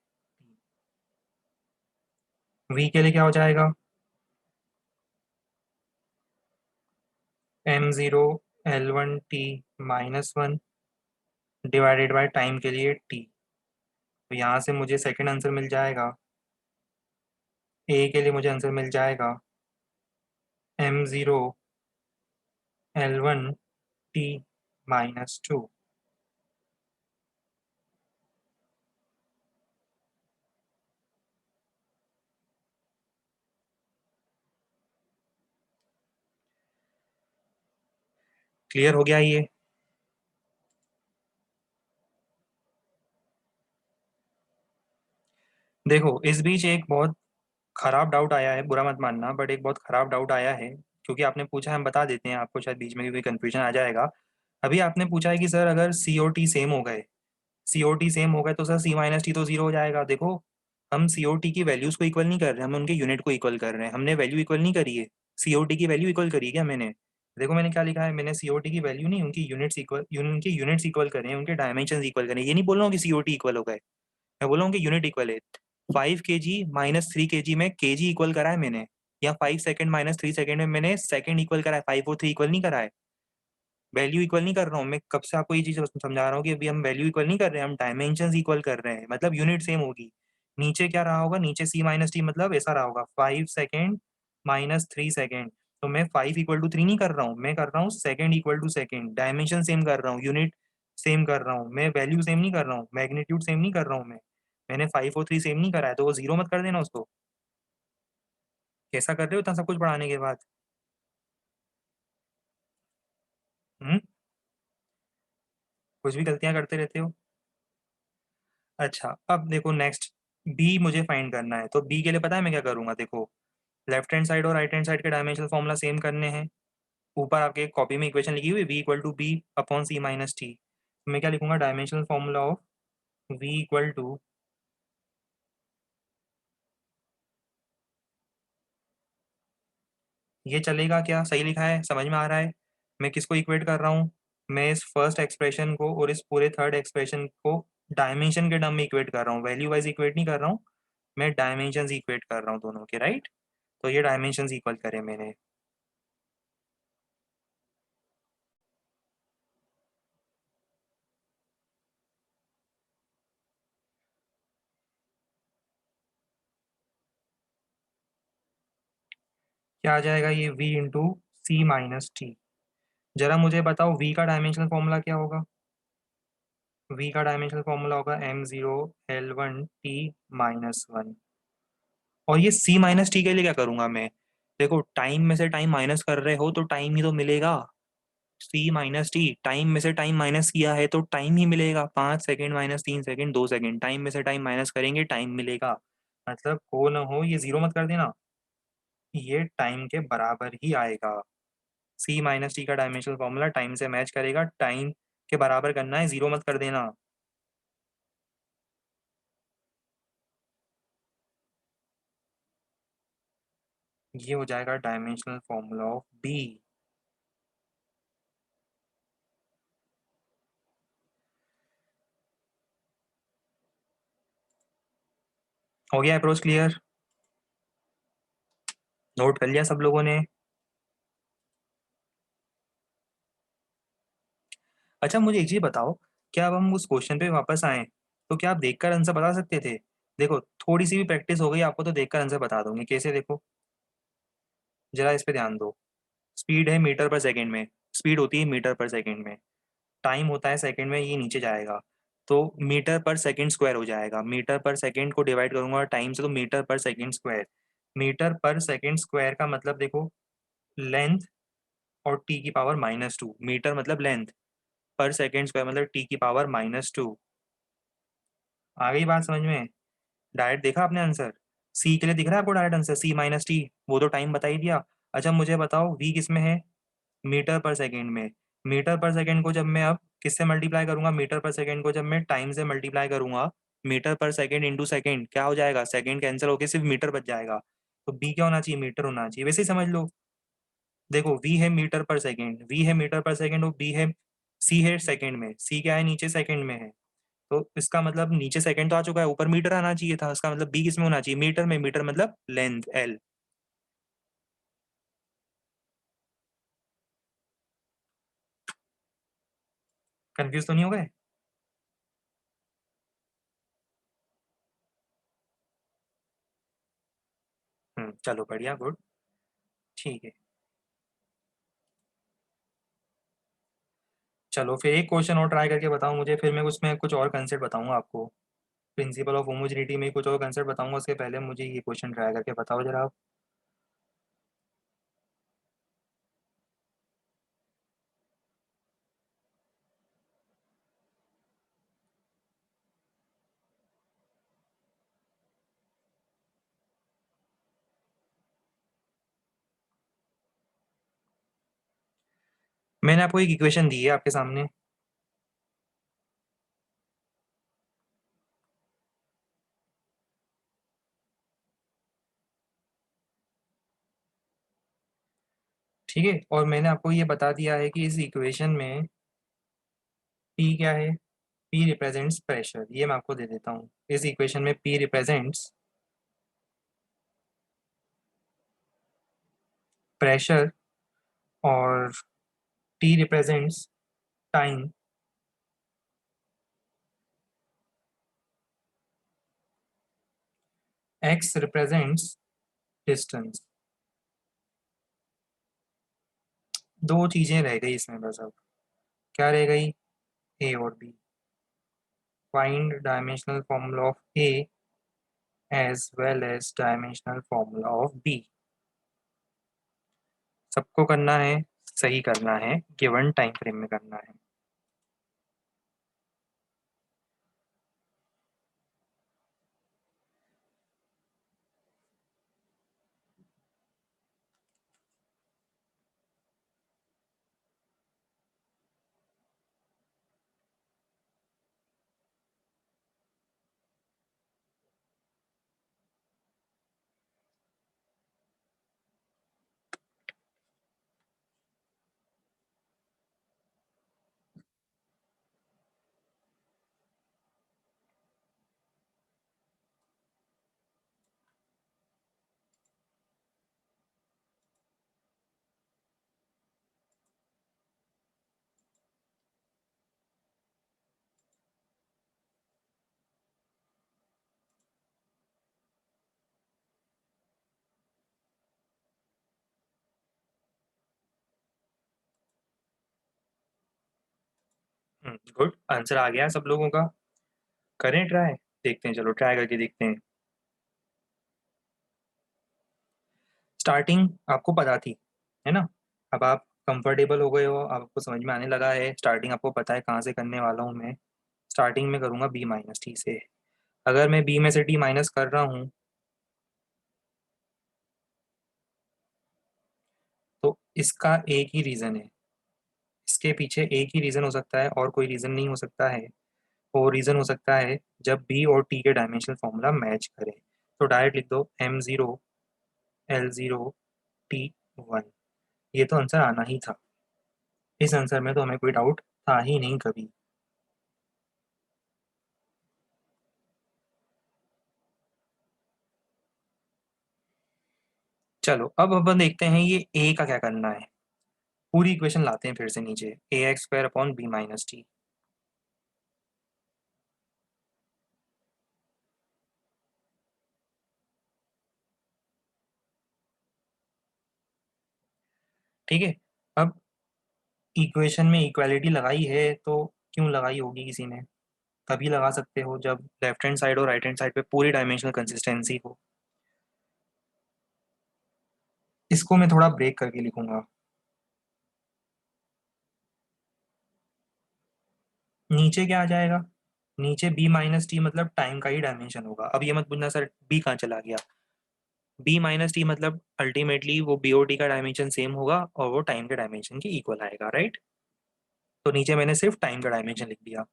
V के लिए क्या हो जाएगा, m0 L1 t -1 divided by time के लिए t। तो यहाँ से मुझे सेकंड आंसर मिल जाएगा, ए के लिए मुझे आंसर मिल जाएगा m0 L1 t -2। क्लियर हो गया ये। देखो इस बीच एक बहुत खराब डाउट आया है, बुरा मत मानना, बट एक बहुत खराब डाउट आया है, क्योंकि आपने पूछा, हम बता देते हैं आपको, शायद बीच में भी कंफ्यूजन आ जाएगा। अभी आपने पूछा है कि सर अगर सी और टी सेम हो गए, सी ओ टी सेम हो गए तो सर सी माइनस टी तो जीरो हो जाएगा। देखो हम सी ओ टी की वैल्यूज को इक्वल नहीं कर रहे, हम उनके यूनिट को इक्वल कर रहे हैं, हमने वैल्यू इक्वल नहीं करी है, सी ओ टी की वैल्यू इक्वल करी है क्या मैंने। देखो मैंने क्या लिखा है, मैंने सी ओ टी की वैल्यू नहीं, उनकी यूनिट्स इक्वल, उनके यूनिट्स इक्वल करें, उनके डायमेंशन इक्वल करें। ये नहीं बोल रहा हूँ कि सी ओ टी इक्वल हो गए, मैं बोल रहा हूँ कि यूनिट इक्वल है। 5 kg -3 kg में kg इक्वल करा है मैंने, या 5 सेकंड -3 सेकंड में मैंने सेकंड इक्वल करा है, 5 और 3 इक्वल नहीं करा है, वैल्यू इक्वल नहीं कर रहा हूँ मैं। कब से आपको ये चीज समझा रहा हूँ कि अभी हम वैल्यू इक्वल नहीं कर रहे हैं, हम डायमेंशन इक्वल कर रहे हैं, मतलब यूनिट सेम होगी। नीचे क्या रहा होगा, नीचे सी माइनस टी, मतलब ऐसा रहा होगा 5 सेकेंड -3 सेकेंड। तो मैं 5 = 3 नहीं कर रहा हूँ, मैं कर रहा हूँ second equal to second, dimension same कर रहा हूँ, यूनिट सेम कर रहा हूँ, मैं वैल्यू सेम नहीं कर रहा हूँ, मैग्नीट्यूड सेम नहीं कर रहा हूँ मैं। मैंने 5 और 3 सेम नहीं करा है, तो वो जीरो मत कर देना उसको। कैसा कर रहे हो इतना सब कुछ पढ़ाने के बाद। हम्म, कुछ भी गलतियां करते रहते हो। अच्छा अब देखो नेक्स्ट, बी मुझे फाइंड करना है, तो बी के लिए पता है मैं क्या करूंगा, देखो लेफ्ट हैंड साइड और राइट हैंड साइड के डायमेंशनल फॉर्मूला सेम करने हैं। ऊपर आपके कॉपी में इक्वेशन लिखी हुई v equal to B upon C minus T. मैं क्या लिखूंगा, dimensional formula of v equal to, ये चलेगा क्या, सही लिखा है, समझ में आ रहा है। मैं किसको इक्वेट कर रहा हूँ, मैं इस फर्स्ट एक्सप्रेशन को और इस पूरे थर्ड एक्सप्रेशन को डायमेंशन के टर्म में इक्वेट कर रहा हूँ, वैल्यू वाइज इक्वेट नहीं कर रहा हूँ, मैं डायमेंशन इक्वेट कर रहा हूँ दोनों के, राइट। तो ये डायमेंशन इक्वल करे मैंने, क्या आ जाएगा ये v इंटू सी माइनस टी। जरा मुझे बताओ v का डायमेंशनल फॉर्मूला क्या होगा, v का डायमेंशनल फॉर्मूला होगा m0 L1 t -1। और ये c माइनस टी के लिए क्या करूंगा मैं, देखो टाइम में से टाइम माइनस कर रहे हो तो टाइम ही तो मिलेगा। c माइनस टी, टाइम में से टाइम माइनस किया है तो टाइम ही मिलेगा, 5 सेकेंड -3 सेकेंड 2 सेकेंड, टाइम में से टाइम माइनस करेंगे टाइम मिलेगा। मतलब हो ना हो ये जीरो मत कर देना, ये टाइम के बराबर ही आएगा। सी माइनस टी का डायमेंशनल फॉर्मूला टाइम से मैच करेगा, टाइम के बराबर करना है, जीरो मत कर देना। ये हो जाएगा डायमेंशनल फॉर्मूला ऑफ बी। हो गया अप्रोच क्लियर? नोट कर लिया सब लोगों ने? अच्छा मुझे एक चीज बताओ, क्या अब हम उस क्वेश्चन पे वापस आए तो क्या आप देखकर आंसर बता सकते थे? देखो थोड़ी सी भी प्रैक्टिस हो गई आपको तो देखकर आंसर बता दोगे। कैसे देखो, जरा इस पे ध्यान दो। स्पीड है मीटर पर सेकंड में, स्पीड होती है मीटर पर सेकंड में, टाइम होता है सेकंड में, ये नीचे जाएगा तो मीटर पर सेकंड स्क्वायर हो जाएगा। मीटर पर सेकंड को डिवाइड करूंगा टाइम से तो मीटर पर सेकंड स्क्वायर। मीटर पर सेकंड स्क्वायर का मतलब देखो लेंथ और टी की पावर -2। मीटर मतलब लेंथ, पर सेकंड स्क्वायर मतलब टी की पावर -2। आ गई बात समझ में? डायरेक्ट देखा आपने आंसर? सी के लिए दिख रहा है आपको डायरेक्ट आंसर, C-T, वो तो टाइम बता ही दिया। अच्छा मुझे बताओ वी किस में है? मीटर पर सेकंड में। मीटर पर सेकंड को जब मैं अब किससे मल्टीप्लाई करूंगा, मीटर पर सेकंड को जब मैं टाइम से मल्टीप्लाई करूंगा, मीटर पर सेकंड इंटू सेकंड क्या हो जाएगा, सेकंड कैंसिल होकर सिर्फ मीटर बच जाएगा। तो बी क्या होना चाहिए, मीटर होना चाहिए। वैसे ही समझ लो, देखो वी है मीटर पर सेकंड, वी है मीटर पर सेकंड और बी है, सी है सेकंड में, सी क्या है नीचे सेकंड में है। तो इसका मतलब नीचे सेकंड तो आ चुका है, ऊपर मीटर आना चाहिए था। इसका मतलब बी किस में होना चाहिए, मीटर में। मीटर मतलब लेंथ एल। कंफ्यूज तो नहीं हो गए? चलो बढ़िया, गुड। ठीक है, चलो फिर एक क्वेश्चन और ट्राई करके बताऊं मुझे, फिर मैं उसमें कुछ और कंसेप्ट बताऊंगा आपको। प्रिंसिपल ऑफ होमोजेनिटी में कुछ और कंसेप्ट बताऊंगा, उसके पहले मुझे ये क्वेश्चन ट्राई करके बताओ जरा आप। मैंने आपको एक इक्वेशन दी है आपके सामने, ठीक है, और मैंने आपको ये बता दिया है कि इस इक्वेशन में P क्या है। P रिप्रेजेंट्स प्रेशर, ये मैं आपको दे देता हूँ। इस इक्वेशन में P रिप्रेजेंट्स प्रेशर और T represents time, X represents distance. दो चीजें रह गई इसमें बस अब। क्या रह गई, A और B। Find dimensional formula of A as well as dimensional formula of B। सबको करना है, सही करना है, गिवन टाइम फ्रेम में करना है। गुड, आंसर आ गया सब लोगों का। करें ट्राई, देखते हैं, चलो ट्राई करके देखते हैं। स्टार्टिंग आपको पता थी, है ना? अब आप कंफर्टेबल हो गए हो, अब आपको समझ में आने लगा है। स्टार्टिंग आपको पता है कहाँ से करने वाला हूँ मैं। स्टार्टिंग में करूँगा B-T से। अगर मैं B में से T माइनस कर रहा हूँ तो इसका एक ही रीज़न है, इसके पीछे एक ही रीज़न हो सकता है और कोई रीज़न नहीं हो सकता है। वो रीज़न हो सकता है जब B और T के डायमेंशनल फॉर्मूला मैच करें। तो डायरेक्ट लिख दो M0 L0 T1। ये तो आंसर आना ही था, इस आंसर में तो हमें कोई डाउट था ही नहीं कभी। चलो अब अपन देखते हैं ये ए का क्या करना है। पूरी इक्वेशन लाते हैं फिर से नीचे, A X square upon B minus T. ठीक है, अब इक्वेशन में इक्वालिटी लगाई है तो क्यों लगाई होगी किसी ने? तभी लगा सकते हो जब लेफ्ट हैंड साइड और राइट हैंड साइड पे पूरी डायमेंशनल कंसिस्टेंसी हो। इसको मैं थोड़ा ब्रेक करके लिखूंगा। नीचे क्या आ जाएगा? नीचे बी माइनस टी मतलब टाइम का ही डायमेंशन होगा। अब ये मत पूछना सर बी कहाँ चला गया। बी माइनस टी मतलब अल्टीमेटली वो बी और टी का डायमेंशन सेम होगा और वो टाइम के डायमेंशन के इक्वल आएगा, राइट? तो नीचे मैंने सिर्फ टाइम का डायमेंशन लिख दिया।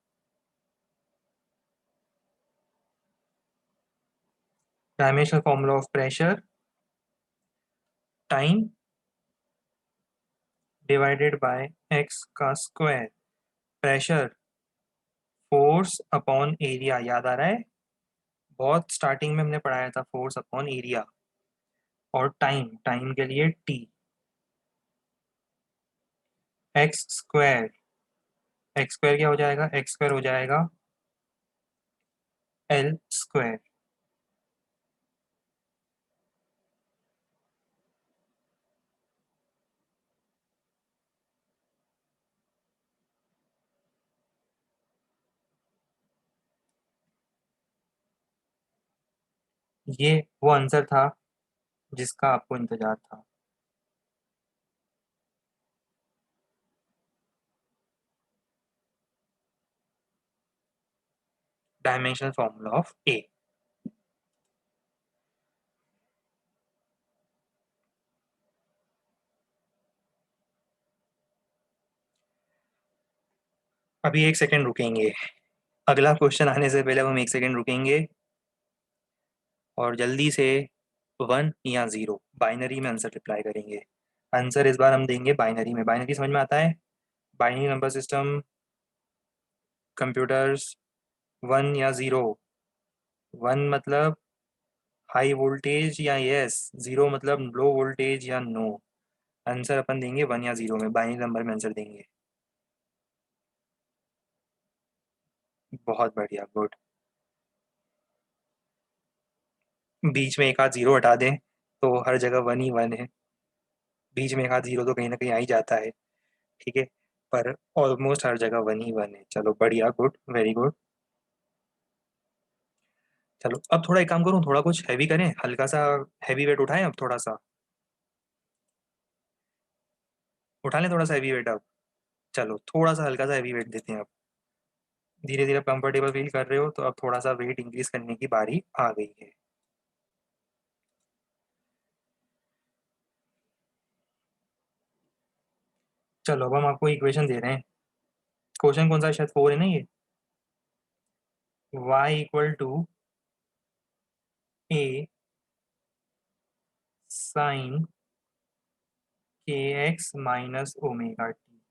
Dimensional formula of pressure, time divided by X का square. Pressure force upon area, याद आ रहा है? बहुत स्टार्टिंग में हमने पढ़ाया था फोर्स अपॉन एरिया। और टाइम, टाइम के लिए T. X square, x square क्या हो जाएगा? एक्स स्क्वायर हो जाएगा एल स्क्वायर। ये वो आंसर था जिसका आपको इंतजार था। डायमेंशनल फॉर्मूला ऑफ ए। अभी एक सेकेंड रुकेंगे, अगला क्वेश्चन आने से पहले अब हम एक सेकेंड रुकेंगे और जल्दी से 1 या 0 बाइनरी में आंसर रिप्लाई करेंगे। आंसर इस बार हम देंगे बाइनरी में। बाइनरी समझ में आता है? बाइनरी नंबर सिस्टम, कंप्यूटर्स, 1 या 0। 1 मतलब हाई वोल्टेज या यस, 0 मतलब लो वोल्टेज या नो। आंसर अपन देंगे 1 या 0 में, बाइनरी नंबर में आंसर देंगे। बहुत बढ़िया, गुड। बीच में एक आध 0 हटा दें तो हर जगह 1 ही 1 है। बीच में एक आध 0 तो कहीं ना कहीं आ ही जाता है, ठीक है, पर ऑलमोस्ट हर जगह 1 ही 1 है। चलो बढ़िया, गुड, वेरी गुड। चलो अब थोड़ा एक काम करूँ, थोड़ा कुछ हैवी करें, हल्का सा हैवी वेट उठाएं अब थोड़ा सा। उठा लें थोड़ा सा हैवी वेट अब। चलो थोड़ा सा हल्का सा हैवी वेट देते हैं अब। धीरे धीरे कंफर्टेबल फील कर रहे हो तो अब थोड़ा सा वेट इंक्रीज करने की बारी आ गई है। चलो अब हम आपको इक्वेशन दे रहे हैं। क्वेश्चन कौन सा है? शायद 4 है ना ये। y equal to A sine K X minus omega T.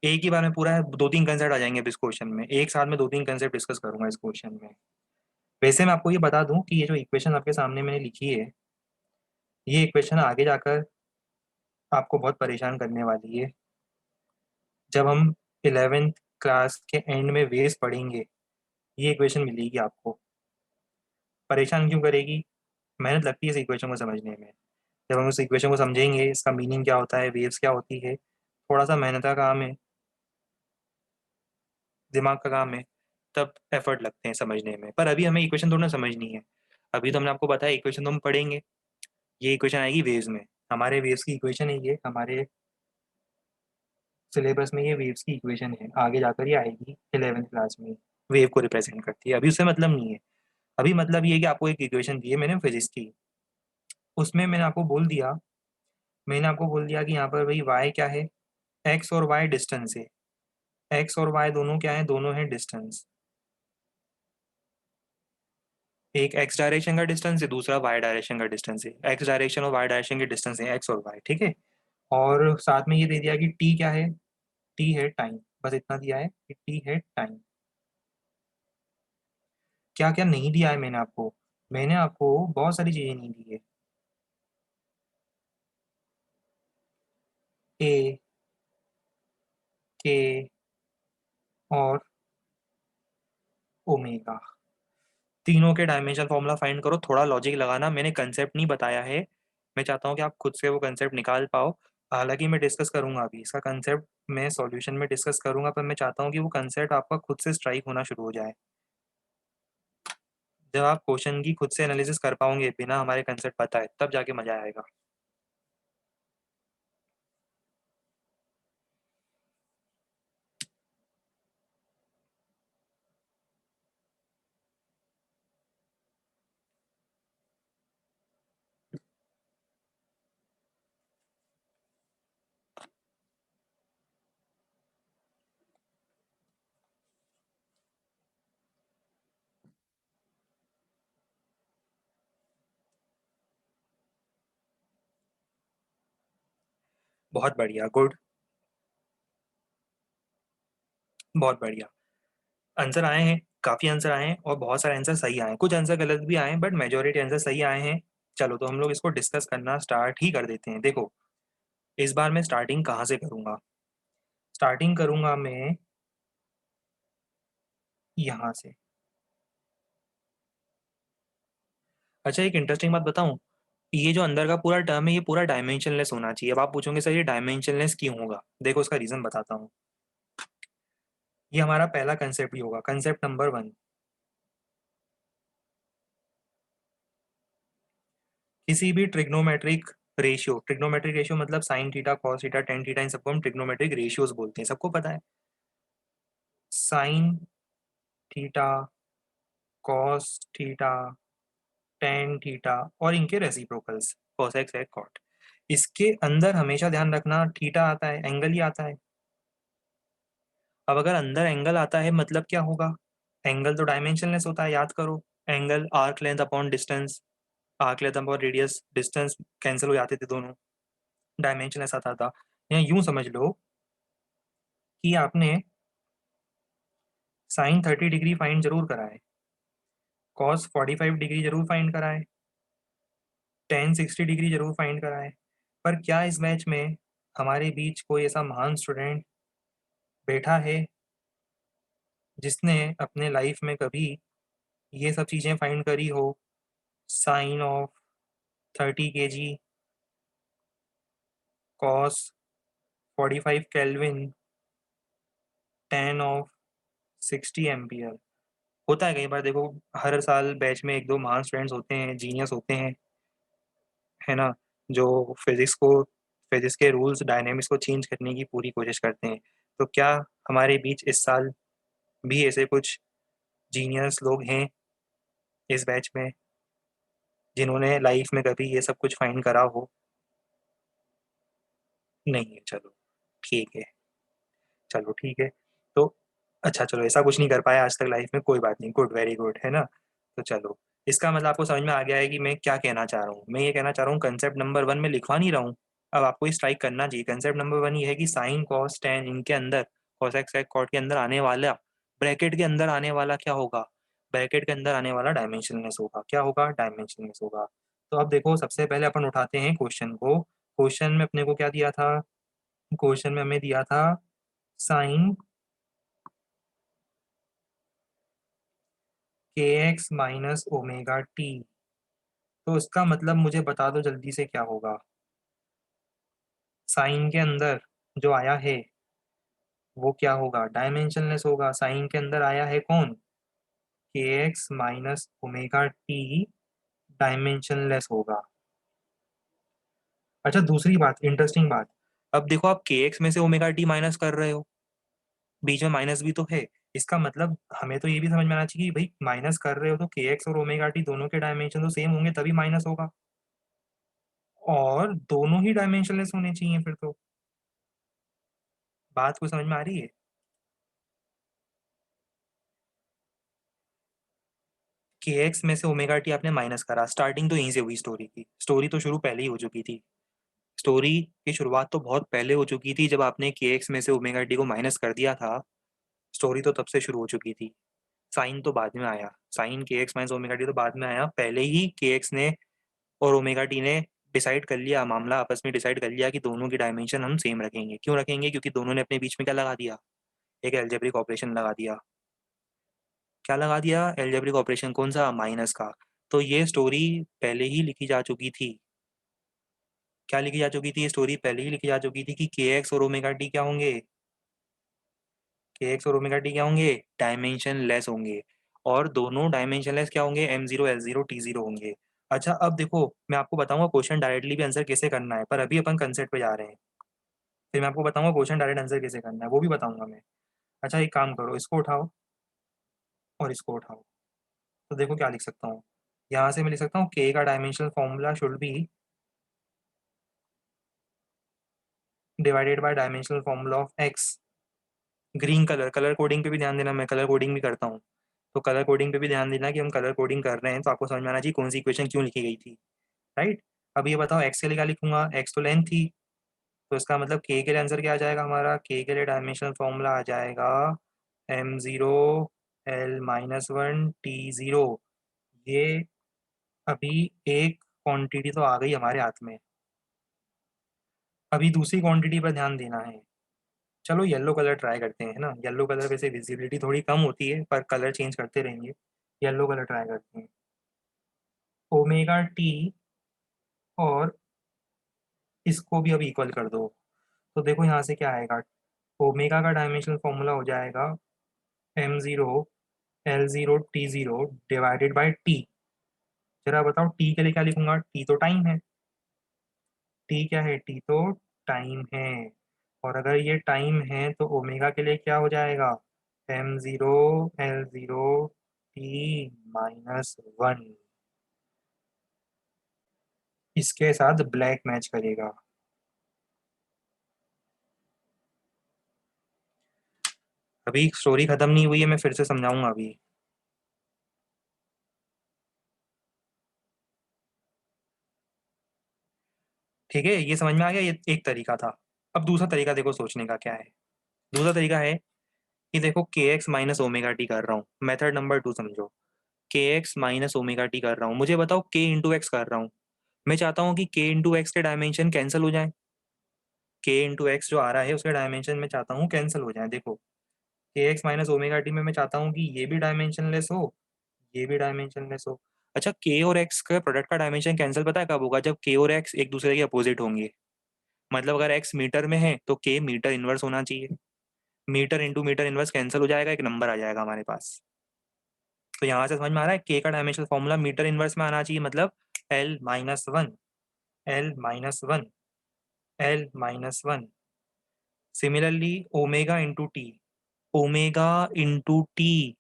एक ही बार में पूरा है, दो तीन कंसेप्ट आ जाएंगे अब इस क्वेश्चन में। एक साथ में दो तीन कंसेप्ट डिस्कस करूंगा इस क्वेश्चन में। वैसे मैं आपको ये बता दूं कि ये जो इक्वेशन आपके सामने मैंने लिखी है, ये इक्वेशन आगे जाकर आपको बहुत परेशान करने वाली है। जब हम 11th क्लास के एंड में वेव्स पढ़ेंगे, ये इक्वेशन मिलेगी आपको। परेशान क्यों करेगी? मेहनत लगती है इस इक्वेशन को समझने में। जब हम उस इक्वेशन को समझेंगे, इसका मीनिंग क्या होता है, वेव्स क्या होती है, थोड़ा सा मेहनत का काम है, दिमाग का काम है, तब एफर्ट लगते हैं समझने में। पर अभी हमें इक्वेशन थोड़ा ना समझनी है। अभी तो हमने आपको बताया इक्वेशन तो हम पढ़ेंगे। ये इक्वेशन आएगी वेव्स में। हमारे वेव्स की इक्वेशन है ये, हमारे सिलेबस में ये वेव्स की इक्वेशन है। आगे जाकर ये आएगी 11th क्लास में। वेव को रिप्रेजेंट करती है, अभी उससे मतलब नहीं है। अभी मतलब ये है कि आपको एक इक्वेशन दी है मैंने फिजिक्स की, उसमें मैंने आपको बोल दिया कि यहाँ पर भाई y क्या है, x और y डिस्टेंस है। x और y दोनों क्या है? दोनों है डिस्टेंस। एक x डायरेक्शन का डिस्टेंस है, दूसरा y डायरेक्शन का डिस्टेंस है। x डायरेक्शन और y डायरेक्शन के डिस्टेंस है x और y, ठीक है। और साथ में ये दे दिया कि t क्या है? t है टाइम। बस इतना दिया है कि t है टाइम। क्या क्या नहीं दिया है मैंने आपको? मैंने आपको बहुत सारी चीजें नहीं दी है। ए, के और ओमेगा, तीनों के डायमेंशन फॉर्मूला फाइंड करो। थोड़ा लॉजिक लगाना, मैंने कंसेप्ट नहीं बताया है, मैं चाहता हूँ कि आप खुद से वो कंसेप्ट निकाल पाओ। हालांकि मैं डिस्कस करूंगा अभी इसका कंसेप्ट, मैं सॉल्यूशन में डिस्कस करूंगा, पर मैं चाहता हूँ कि वो कंसेप्ट आपका खुद से स्ट्राइक होना शुरू हो जाए। जब आप क्वेश्चन की खुद से एनालिसिस कर पाओगे बिना हमारे कंसेप्ट बताए, तब जाके मजा आएगा। बहुत बढ़िया, गुड, बहुत बढ़िया। आंसर आए हैं, काफ़ी आंसर आए हैं, और बहुत सारे आंसर सही आए हैं, कुछ आंसर गलत भी आए हैं, बट मेजोरिटी आंसर सही आए हैं। चलो तो हम लोग इसको डिस्कस करना स्टार्ट ही कर देते हैं। देखो, इस बार मैं स्टार्टिंग कहाँ से करूँगा? स्टार्टिंग करूँगा मैं यहाँ से। अच्छा, एक इंटरेस्टिंग बात बताऊँ, ये जो अंदर का पूरा टर्म है, ये पूरा डायमेंशनलेस होना चाहिए। अब आप पूछोगे सर ये डायमेंशनलेस क्यों होगा? देखो उसका रीज़न बताता हूँ। ये हमारा पहला कंसेप्ट ही होगा, कंसेप्ट नंबर 1। किसी भी ट्रिग्नोमेट्रिक रेशियो मतलब sine theta, cos theta, tan theta, इन सबको हम ट्रिग्नोमेट्रिक रेशियोज बोलते हैं, सबको पता है। Sine theta, cos theta, tan theta और इनके रेसिप्रोकल्स कॉस एक्स है, कॉट। इसके अंदर हमेशा ध्यान रखना थीटा आता है, एंगल ही आता है। अब अगर अंदर एंगल आता है मतलब क्या होगा? एंगल तो डायमेंशनलेस होता है, याद करो। Angle arc length upon distance, arc length upon radius, distance cancel हो जाते थे दोनों, डायमेंशनलेस आता था। या यूं समझ लो कि आपने साइन 30 डिग्री फाइंड जरूर करा है, कॉस 45 डिग्री जरूर फाइंड करा है, टेन 60 डिग्री जरूर फाइंड करा है, पर क्या इस मैच में हमारे बीच कोई ऐसा महान स्टूडेंट बैठा है जिसने अपने लाइफ में कभी ये सब चीज़ें फाइंड करी हो? Sine of 30 kg, cos 45 kelvin, tan of 60 ampere. होता है कई बार, देखो हर साल बैच में एक दो महान स्टूडेंट्स होते हैं, जीनियस होते हैं, है ना, जो फिजिक्स के रूल्स डायनेमिक्स को चेंज करने की पूरी कोशिश करते हैं। तो क्या हमारे बीच इस साल भी ऐसे कुछ जीनियस लोग हैं इस बैच में जिन्होंने लाइफ में कभी ये सब कुछ फाइंड करा हो? नहीं है, चलो ठीक है, चलो ठीक है। तो अच्छा, चलो ऐसा कुछ नहीं कर पाया आज तक लाइफ में, कोई बात नहीं, गुड, वेरी गुड, है ना। तो चलो, इसका मतलब आपको समझ में आ गया है कि मैं क्या कहना चाह रहा हूँ। मैं ये कहना चाह रहा हूँ कंसेप्ट नंबर 1 में लिखवा नहीं रहा हूँ, अब आपको ये स्ट्राइक करना चाहिए। कंसेप्ट नंबर 1 ये है कि साइन कॉस टेन इनके अंदर, कॉस एक्स सेक कॉट के अंदर आने वाला, ब्रैकेट के अंदर आने वाला क्या होगा? ब्रैकेट के अंदर आने वाला डायमेंशनलेस होगा। क्या होगा? डायमेंशनलेस होगा। तो अब देखो, सबसे पहले अपन उठाते हैं क्वेश्चन को। क्वेश्चन में अपने को क्या दिया था? क्वेश्चन में हमें दिया था sign K X minus omega T. तो इसका मतलब मुझे बता दो जल्दी से क्या होगा। साइन के अंदर जो आया है वो क्या होगा? डायमेंशनलेस होगा। साइन के अंदर आया है कौन? के X minus omega T, dimensionless होगा। अच्छा, दूसरी बात, इंटरेस्टिंग बात, अब देखो आप के एक्स में से ओमेगा टी माइनस कर रहे हो, बीच में माइनस भी तो है। इसका मतलब हमें तो ये भी समझ में आना चाहिए कि भाई माइनस कर रहे हो तो के एक्स और ओमेगा टी दोनों के डायमेंशन तो सेम होंगे, तभी माइनस होगा, और दोनों ही डायमेंशनलेस होने चाहिए फिर तो। बात को समझ में आ रही है? के एक्स में से ओमेगा टी आपने माइनस करा, स्टार्टिंग तो यहीं से हुई स्टोरी की, स्टोरी तो शुरू पहले ही हो चुकी थी। स्टोरी की शुरुआत तो बहुत पहले हो चुकी थी, जब आपने के एक्स में से ओमेगा टी को माइनस कर दिया था, स्टोरी तो तब से शुरू हो चुकी थी। साइन तो बाद में आया, sign K X minus omega T तो बाद में आया, पहले ही के एक्स ने और ओमेगा टी ने डिसाइड कर लिया, मामला आपस में डिसाइड कर लिया कि दोनों की डायमेंशन हम सेम रखेंगे। क्यों रखेंगे? क्योंकि दोनों ने अपने बीच में क्या लगा दिया? एक अलजेब्रिक ऑपरेशन लगा दिया। क्या लगा दिया? Algebraic operation. कौन सा? माइनस का। तो ये स्टोरी पहले ही लिखी जा चुकी थी। क्या लिखी जा चुकी थी? ये स्टोरी पहले ही लिखी जा चुकी थी कि के एक्स और ओमेगा टी क्या होंगे? के एक्स और ओमेगा टी क्या होंगे? डायमेंशन लेस होंगे। और दोनों डायमेंशन लेस क्या होंगे? M zero L zero T zero होंगे। अच्छा, अब देखो, मैं आपको बताऊंगा क्वेश्चन डायरेक्टली भी आंसर कैसे करना है, पर अभी अपन कंसेप्ट पे जा रहे हैं। फिर मैं आपको बताऊंगा क्वेश्चन डायरेक्ट आंसर कैसे करना है, वो भी बताऊंगा मैं। अच्छा, एक काम करो, इसको उठाओ और इसको उठाओ। तो देखो क्या लिख सकता हूँ। यहाँ से मैं लिख सकता हूँ के का dimensional formula should be divided by dimensional formula of x. Green colour coding पे भी ध्यान देना, मैं कलर कोडिंग भी करता हूँ। तो कलर कोडिंग पे भी ध्यान देना कि हम कलर कोडिंग कर रहे हैं, तो आपको समझ में आना चाहिए कौन सी इक्वेशन क्यों लिखी गई थी। राइट। अब ये बताओ एक्स के लिए क्या लिखूंगा? एक्स तो लेंथ थी, तो इसका मतलब के लिए आंसर क्या आ जाएगा हमारा? के लिए डायमेंशनल फॉर्मूला आ जाएगा M zero L minus one T zero. ये अभी एक क्वांटिटी तो आ गई हमारे हाथ में, अभी दूसरी क्वांटिटी पर ध्यान देना है। चलो येलो कलर ट्राई करते हैं, है ना। येलो कलर वैसे विजिबिलिटी थोड़ी कम होती है, पर कलर चेंज करते रहेंगे। येलो कलर ट्राई करते हैं। ओमेगा टी और इसको भी अब इक्वल कर दो। तो देखो यहाँ से क्या आएगा? ओमेगा का डायमेंशनल फॉर्मूला हो जाएगा M zero L zero T zero divided by T. जरा बताओ टी के लिए क्या लिखूंगा? टी तो टाइम है। टी क्या है? टी तो टाइम है। और अगर ये टाइम है तो ओमेगा के लिए क्या हो जाएगा? M zero L zero T minus one. इसके साथ ब्लैक मैच करेगा। अभी स्टोरी खत्म नहीं हुई है, मैं फिर से समझाऊंगा अभी। ठीक है, ये समझ में आ गया। ये एक तरीका था। अब दूसरा तरीका देखो सोचने का क्या है। दूसरा तरीका है कि देखो के एक्स माइनस ओमेगा टी कर रहा हूँ, मेथड नंबर टू समझो। के एक्स माइनस ओमेगा टी कर रहा हूँ, मुझे बताओ के इंटू एक्स कर रहा हूँ। मैं चाहता हूँ कि के इंटू एक्स के डायमेंशन कैंसिल हो जाए। के इंटू एक्स जो आ रहा है उसके डायमेंशन में चाहता हूँ कैंसिल हो जाए। देखो, के एक्स माइनस ओमेगा टी में मैं चाहता हूँ कि ये भी डायमेंशन लेस हो, ये भी डायमेंशन लेस हो। अच्छा, के और एक्स का प्रोडक्ट का डायमेंशन कैंसिल पता है कब होगा? जब के और एक्स एक दूसरे के अपोजिट होंगे। मतलब अगर एक्स मीटर में है तो के मीटर इनवर्स होना चाहिए। Metre into metre inverse cancel हो जाएगा, एक नंबर आ जाएगा हमारे पास। तो यहाँ से समझ में आ रहा है के का डायमेंशनल फॉर्मूला मीटर इनवर्स में आना चाहिए, मतलब L minus one L minus one L minus one. Similarly omega into T, omega into T.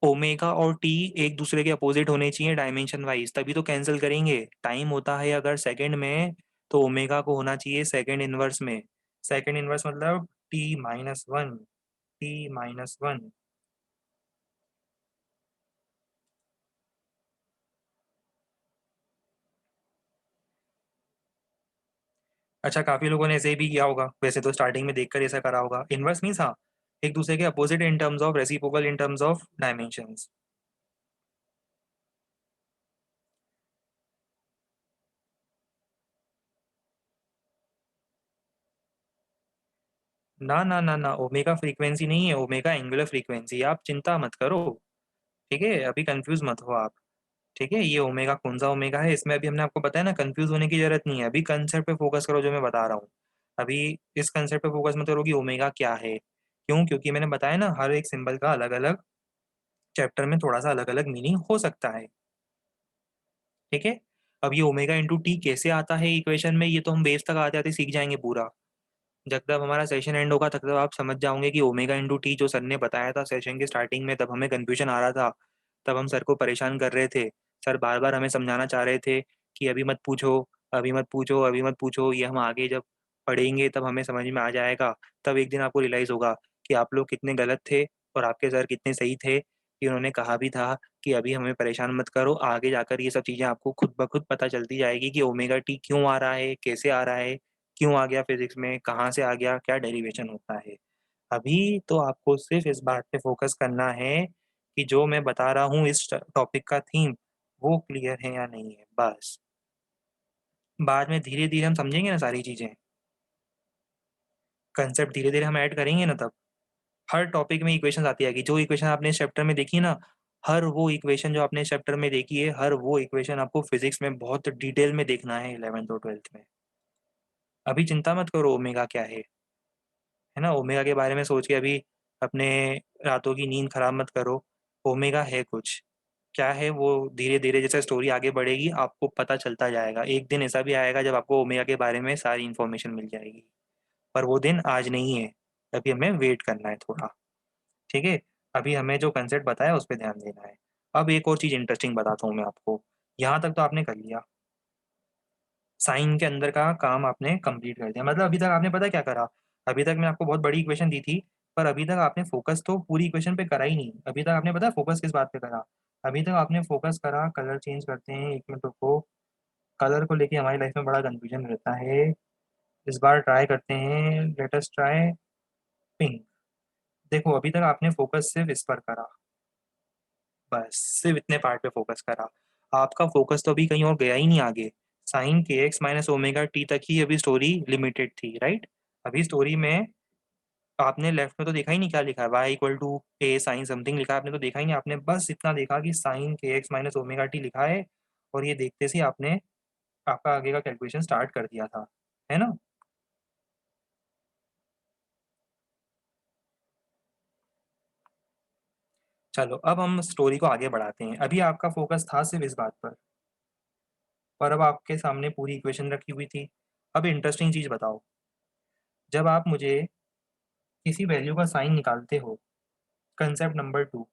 Omega और टी एक दूसरे के अपोजिट होने चाहिए डायमेंशन वाइज, तभी तो कैंसिल करेंगे। टाइम होता है अगर सेकंड में, तो ओमेगा को होना चाहिए सेकंड इनवर्स में। सेकंड इनवर्स मतलब T minus one, T minus one. अच्छा, काफी लोगों ने ऐसे ही भी किया होगा वैसे, तो स्टार्टिंग में देखकर ऐसा करा होगा। इनवर्स मीन्स हाँ, एक दूसरे के opposite in terms of reciprocal in terms of dimensions. ना ना ना ना, ओमेगा फ्रीक्वेंसी नहीं है, ओमेगा एंगुलर फ्रीक्वेंसी। आप चिंता मत करो। ठीक है, अभी कंफ्यूज मत हो आप। ठीक है, ये ओमेगा कौन सा ओमेगा है, इसमें अभी हमने आपको बताया ना, कंफ्यूज होने की जरूरत नहीं है। अभी कंसेप्ट पे फोकस करो जो मैं बता रहा हूँ। अभी इस कंसेप्ट पे फोकस मत करो कि ओमेगा क्या है। क्यों? क्योंकि मैंने बताया ना, हर एक सिंबल का अलग अलग चैप्टर में थोड़ा सा अलग अलग मीनिंग हो सकता है। ठीक है। अब ये ओमेगा इंटू टी कैसे आता है इक्वेशन में, ये तो हम बेस तक आते आते सीख जाएंगे पूरा। जब तक हमारा सेशन एंड होगा तब तक आप समझ जाओगे कि ओमेगा इंटू टी जो सर ने बताया था सेशन के स्टार्टिंग में, तब हमें कंफ्यूजन आ रहा था। तब हम सर को परेशान कर रहे थे। सर बार बार हमें समझाना चाह रहे थे कि अभी मत पूछो, अभी मत पूछो, अभी मत पूछो, ये हम आगे जब पढ़ेंगे तब हमें समझ में आ जाएगा। तब एक दिन आपको रियलाइज होगा कि आप लोग कितने गलत थे और आपके सर कितने सही थे, कि उन्होंने कहा भी था कि अभी हमें परेशान मत करो, आगे जाकर ये सब चीज़ें आपको खुद ब खुद पता चलती जाएगी कि ओमेगा टी क्यों आ रहा है, कैसे आ रहा है, क्यों आ गया फिजिक्स में, कहाँ से आ गया, क्या डेरिवेशन होता है। अभी तो आपको सिर्फ इस बात पे फोकस करना है कि जो मैं बता रहा हूँ इस टॉपिक का थीम, वो क्लियर है या नहीं है, बस। बाद में धीरे-धीरे हम समझेंगे ना सारी चीज़ें, कंसेप्ट धीरे-धीरे हम ऐड करेंगे ना तब। हर टॉपिक में इक्वेशंस आती आएगी, जो इक्वेशन आपने इस चैप्टर में देखी ना, हर वो इक्वेशन जो आपने इस चैप्टर में देखी है, हर वो इक्वेशन आपको फिज़िक्स में बहुत डिटेल में देखना है 11th और 12th में। अभी चिंता मत करो ओमेगा क्या है ना? ओमेगा के बारे में सोच के अभी अपने रातों की नींद खराब मत करो, ओमेगा है कुछ। क्या है वो धीरे-धीरे जैसे स्टोरी आगे बढ़ेगी आपको पता चलता जाएगा। एक दिन ऐसा भी आएगा जब आपको ओमेगा के बारे में सारी इन्फॉर्मेशन मिल जाएगी, पर वो दिन आज नहीं है, अभी हमें वेट करना है थोड़ा, ठीक है? अभी हमें जो कंसेप्ट बताया उस पे ध्यान देना है। अब एक और चीज़ इंटरेस्टिंग बताता हूँ मैं आपको, यहाँ तक तो आपने कर लिया, साइन के अंदर का काम आपने कंप्लीट कर दिया। मतलब अभी तक आपने पता क्या करा? अभी तक मैंने आपको बहुत बड़ी इक्वेशन दी थी, पर अभी तक आपने फ़ोकस तो पूरी इक्वेशन पे करा ही नहीं। अभी तक आपने पता है फ़ोकस किस बात पे करा? अभी तक आपने फ़ोकस करा कलर चेंज करते हैं, 1 मिनट रुको। कलर को लेके हमारी लाइफ में बड़ा कन्फ्यूजन रहता है। इस बार ट्राई करते हैं, लेट अस ट्राई पिंक। देखो अभी तक आपने फ़ोकस सिर्फ़ इस पर करा, बस सिर्फ़ इतने पार्ट पे फ़ोकस करा। आपका फ़ोकस तो अभी कहीं और गया ही नहीं आगे। Sine kx minus omega T तक ही अभी स्टोरी लिमिटेड थी, राइट? अभी स्टोरी में आपने लेफ्ट में तो देखा ही नहीं क्या लिखा है, y equal to A sine something लिखा है, आपने तो देखा ही नहीं। आपने बस इतना देखा कि sine kx minus omega T लिखा है और ये देखते से आपने आपका आगे का कैलकुलेशन स्टार्ट कर दिया था, है ना? चलो अब हम स्टोरी को आगे बढ़ाते हैं। अभी आपका फ़ोकस था सिर्फ़ इस बात पर और अब आपके सामने पूरी इक्वेशन रखी हुई थी। अब इंटरेस्टिंग चीज़ बताओ, जब आप मुझे किसी वैल्यू का साइन निकालते हो, कंसेप्ट नंबर 2,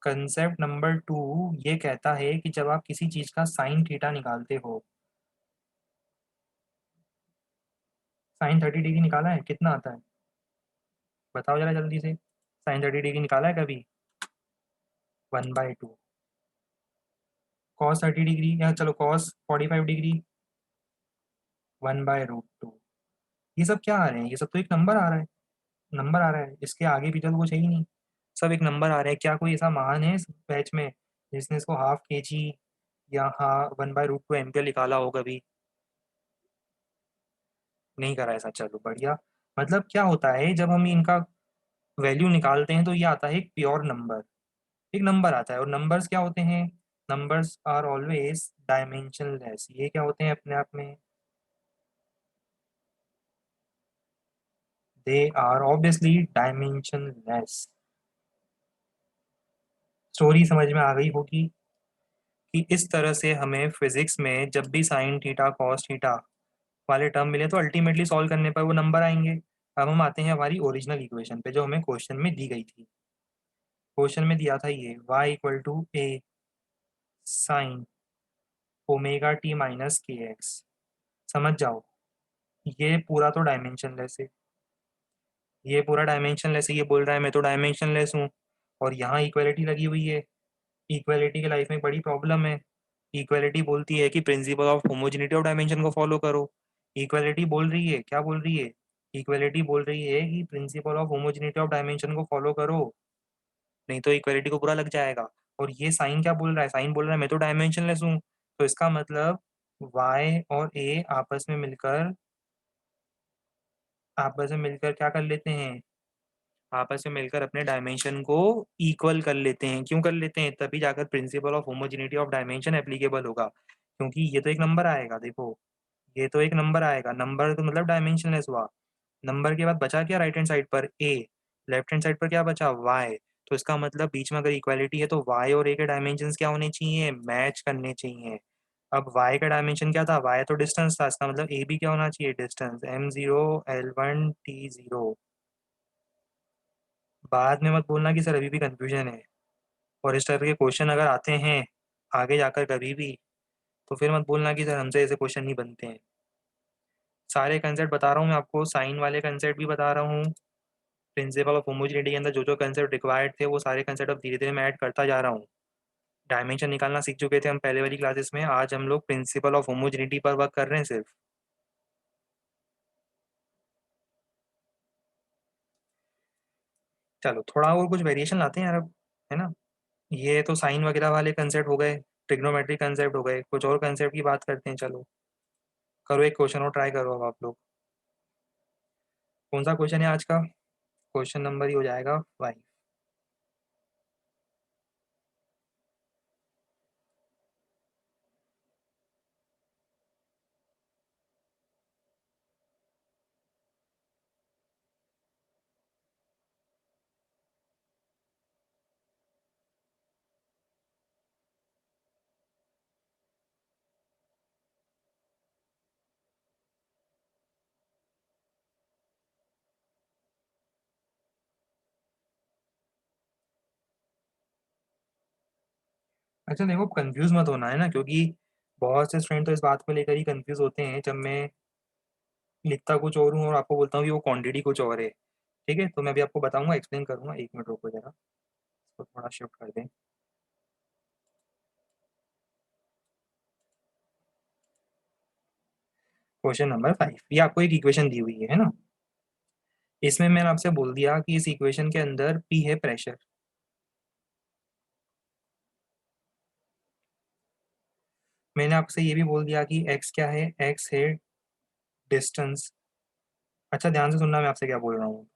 कंसेप्ट नंबर 2 ये कहता है कि जब आप किसी चीज़ का साइन थीटा निकालते हो, साइन 30 डिग्री निकाला है? कितना आता है? बताओ ज़रा जल्दी से। साइन 30 डिग्री निकाला है कभी? 1/2। कॉस 30 डिग्री या चलो कॉस 45 डिग्री 1/√2। ये सब क्या आ रहे हैं? ये सब तो एक नंबर आ रहा है, नंबर आ रहा है। इसके आगे पीछे तो कुछ है ही नहीं। सब एक नंबर आ रहा है। क्या कोई ऐसा महान है इस बैच में जिसने इसको हाफ केजी या हाँ 1/√2 एम्पियर निकाला हो कभी? नहीं करा ऐसा, चलो बढ़िया। मतलब क्या होता है जब हम इनका वैल्यू निकालते हैं तो ये आता है एक प्योर नंबर, एक नंबर आता है। और नंबर्स क्या होते हैं? Numbers are always dimensionless. ये क्या होते हैं अपने आप में? They are obviously dimensionless. Story समझ में आ गई होगी कि इस तरह से हमें फिजिक्स में जब भी साइन थीटा कॉस थीटा वाले टर्म मिले तो अल्टीमेटली सॉल्व करने पर वो नंबर आएंगे। अब हम आते हैं हमारी ओरिजिनल इक्वेशन पे जो हमें क्वेश्चन में दी गई थी। क्वेश्चन में दिया था ये y equal to A sine omega T minus K X. समझ जाओ, ये पूरा तो डायमेंशनलेस है, ये पूरा डायमेंशनलेस है। ये बोल रहा है मैं तो डायमेंशनलेस हूँ और यहाँ इक्वलिटी लगी हुई है। इक्वलिटी की लाइफ में बड़ी प्रॉब्लम है। इक्वलिटी बोलती है कि principal of homogeneity of dimension को फॉलो करो। इक्वलिटी बोल रही है, क्या बोल रही है? इक्वलिटी बोल रही है कि principal of homogeneity of dimension को फॉलो करो, नहीं तो इक्वलिटी को बुरा लग जाएगा। और ये साइन क्या बोल रहा है? साइन बोल रहा है मैं तो डायमेंशनलेस हूँ, तो इसका मतलब y और a आपस में मिलकर क्या कर लेते हैं? आपस में मिलकर अपने डायमेंशन को इक्वल कर लेते हैं। क्यों कर लेते हैं? तभी जाकर principal of homogeneity of dimension applicable होगा, क्योंकि ये तो एक नंबर आएगा। देखो ये तो एक नंबर आएगा, नंबर तो मतलब डायमेंशनलेस हुआ। नंबर के बाद बचा क्या राइट हैंड साइड पर? ए। लेफ्ट हैंड साइड पर क्या बचा? वाई। तो इसका मतलब बीच में अगर इक्वालिटी है तो वाई और ए के डायमेंशंस क्या होने चाहिए? मैच करने चाहिए। अब वाई का डायमेंशन क्या था? वाई तो डिस्टेंस था, इसका मतलब ए भी क्या होना चाहिए? Distance m0 l1 t0। बाद में मत बोलना कि सर अभी भी कंफ्यूजन है। और इस तरह के क्वेश्चन अगर आते हैं आगे जाकर कभी भी, तो फिर मत बोलना कि सर हमसे ऐसे क्वेश्चन नहीं बनते हैं। सारे कंसेप्ट बता रहा हूँ मैं आपको, साइन वाले कंसेप्ट भी बता रहा हूँ, प्रिंसिपल ऑफ होमोजेनिटी के अंदर जो जो कंसेप्ट रिक्वायर्ड थे वो सारे कंसेप्ट अब धीरे धीरे मैं ऐड करता जा रहा हूँ। डायमेंशन निकालना सीख चुके थे हम पहले वाली क्लासेस में, आज हम लोग प्रिंसिपल ऑफ होमोजेनिटी पर वर्क कर रहे हैं सिर्फ। चलो थोड़ा और कुछ वेरिएशन लाते हैं यार अब, है ना? ये तो साइन वगैरह वाले कंसेप्ट हो गए, ट्रिग्नोमेट्री कंसेप्ट हो गए, कुछ और कंसेप्ट की बात करते हैं। चलो करो, एक क्वेश्चन और ट्राई करो अब आप लोग। कौन सा क्वेश्चन है आज का? क्वेश्चन नंबर ही हो जाएगा 5। अच्छा देखो, कंफ्यूज मत होना है ना, क्योंकि बहुत से स्टूडेंट तो इस बात को लेकर ही कंफ्यूज होते हैं जब मैं लिखता कुछ और हूँ और आपको बोलता हूँ कि वो क्वांटिटी कुछ और है। ठीक है, तो मैं अभी आपको बताऊंगा, एक्सप्लेन करूंगा। 1 मिनट रुको जरा, इसको थोड़ा शिफ्ट कर दें। क्वेश्चन नंबर 5, ये आपको एक इक्वेशन दी हुई है ना। इसमें मैंने आपसे बोल दिया कि इस इक्वेशन के अंदर P है प्रेशर। मैंने आपसे ये भी बोल दिया कि x क्या है, x है डिस्टेंस। अच्छा ध्यान से सुनना, मैं आपसे क्या बोल रहा हूँ।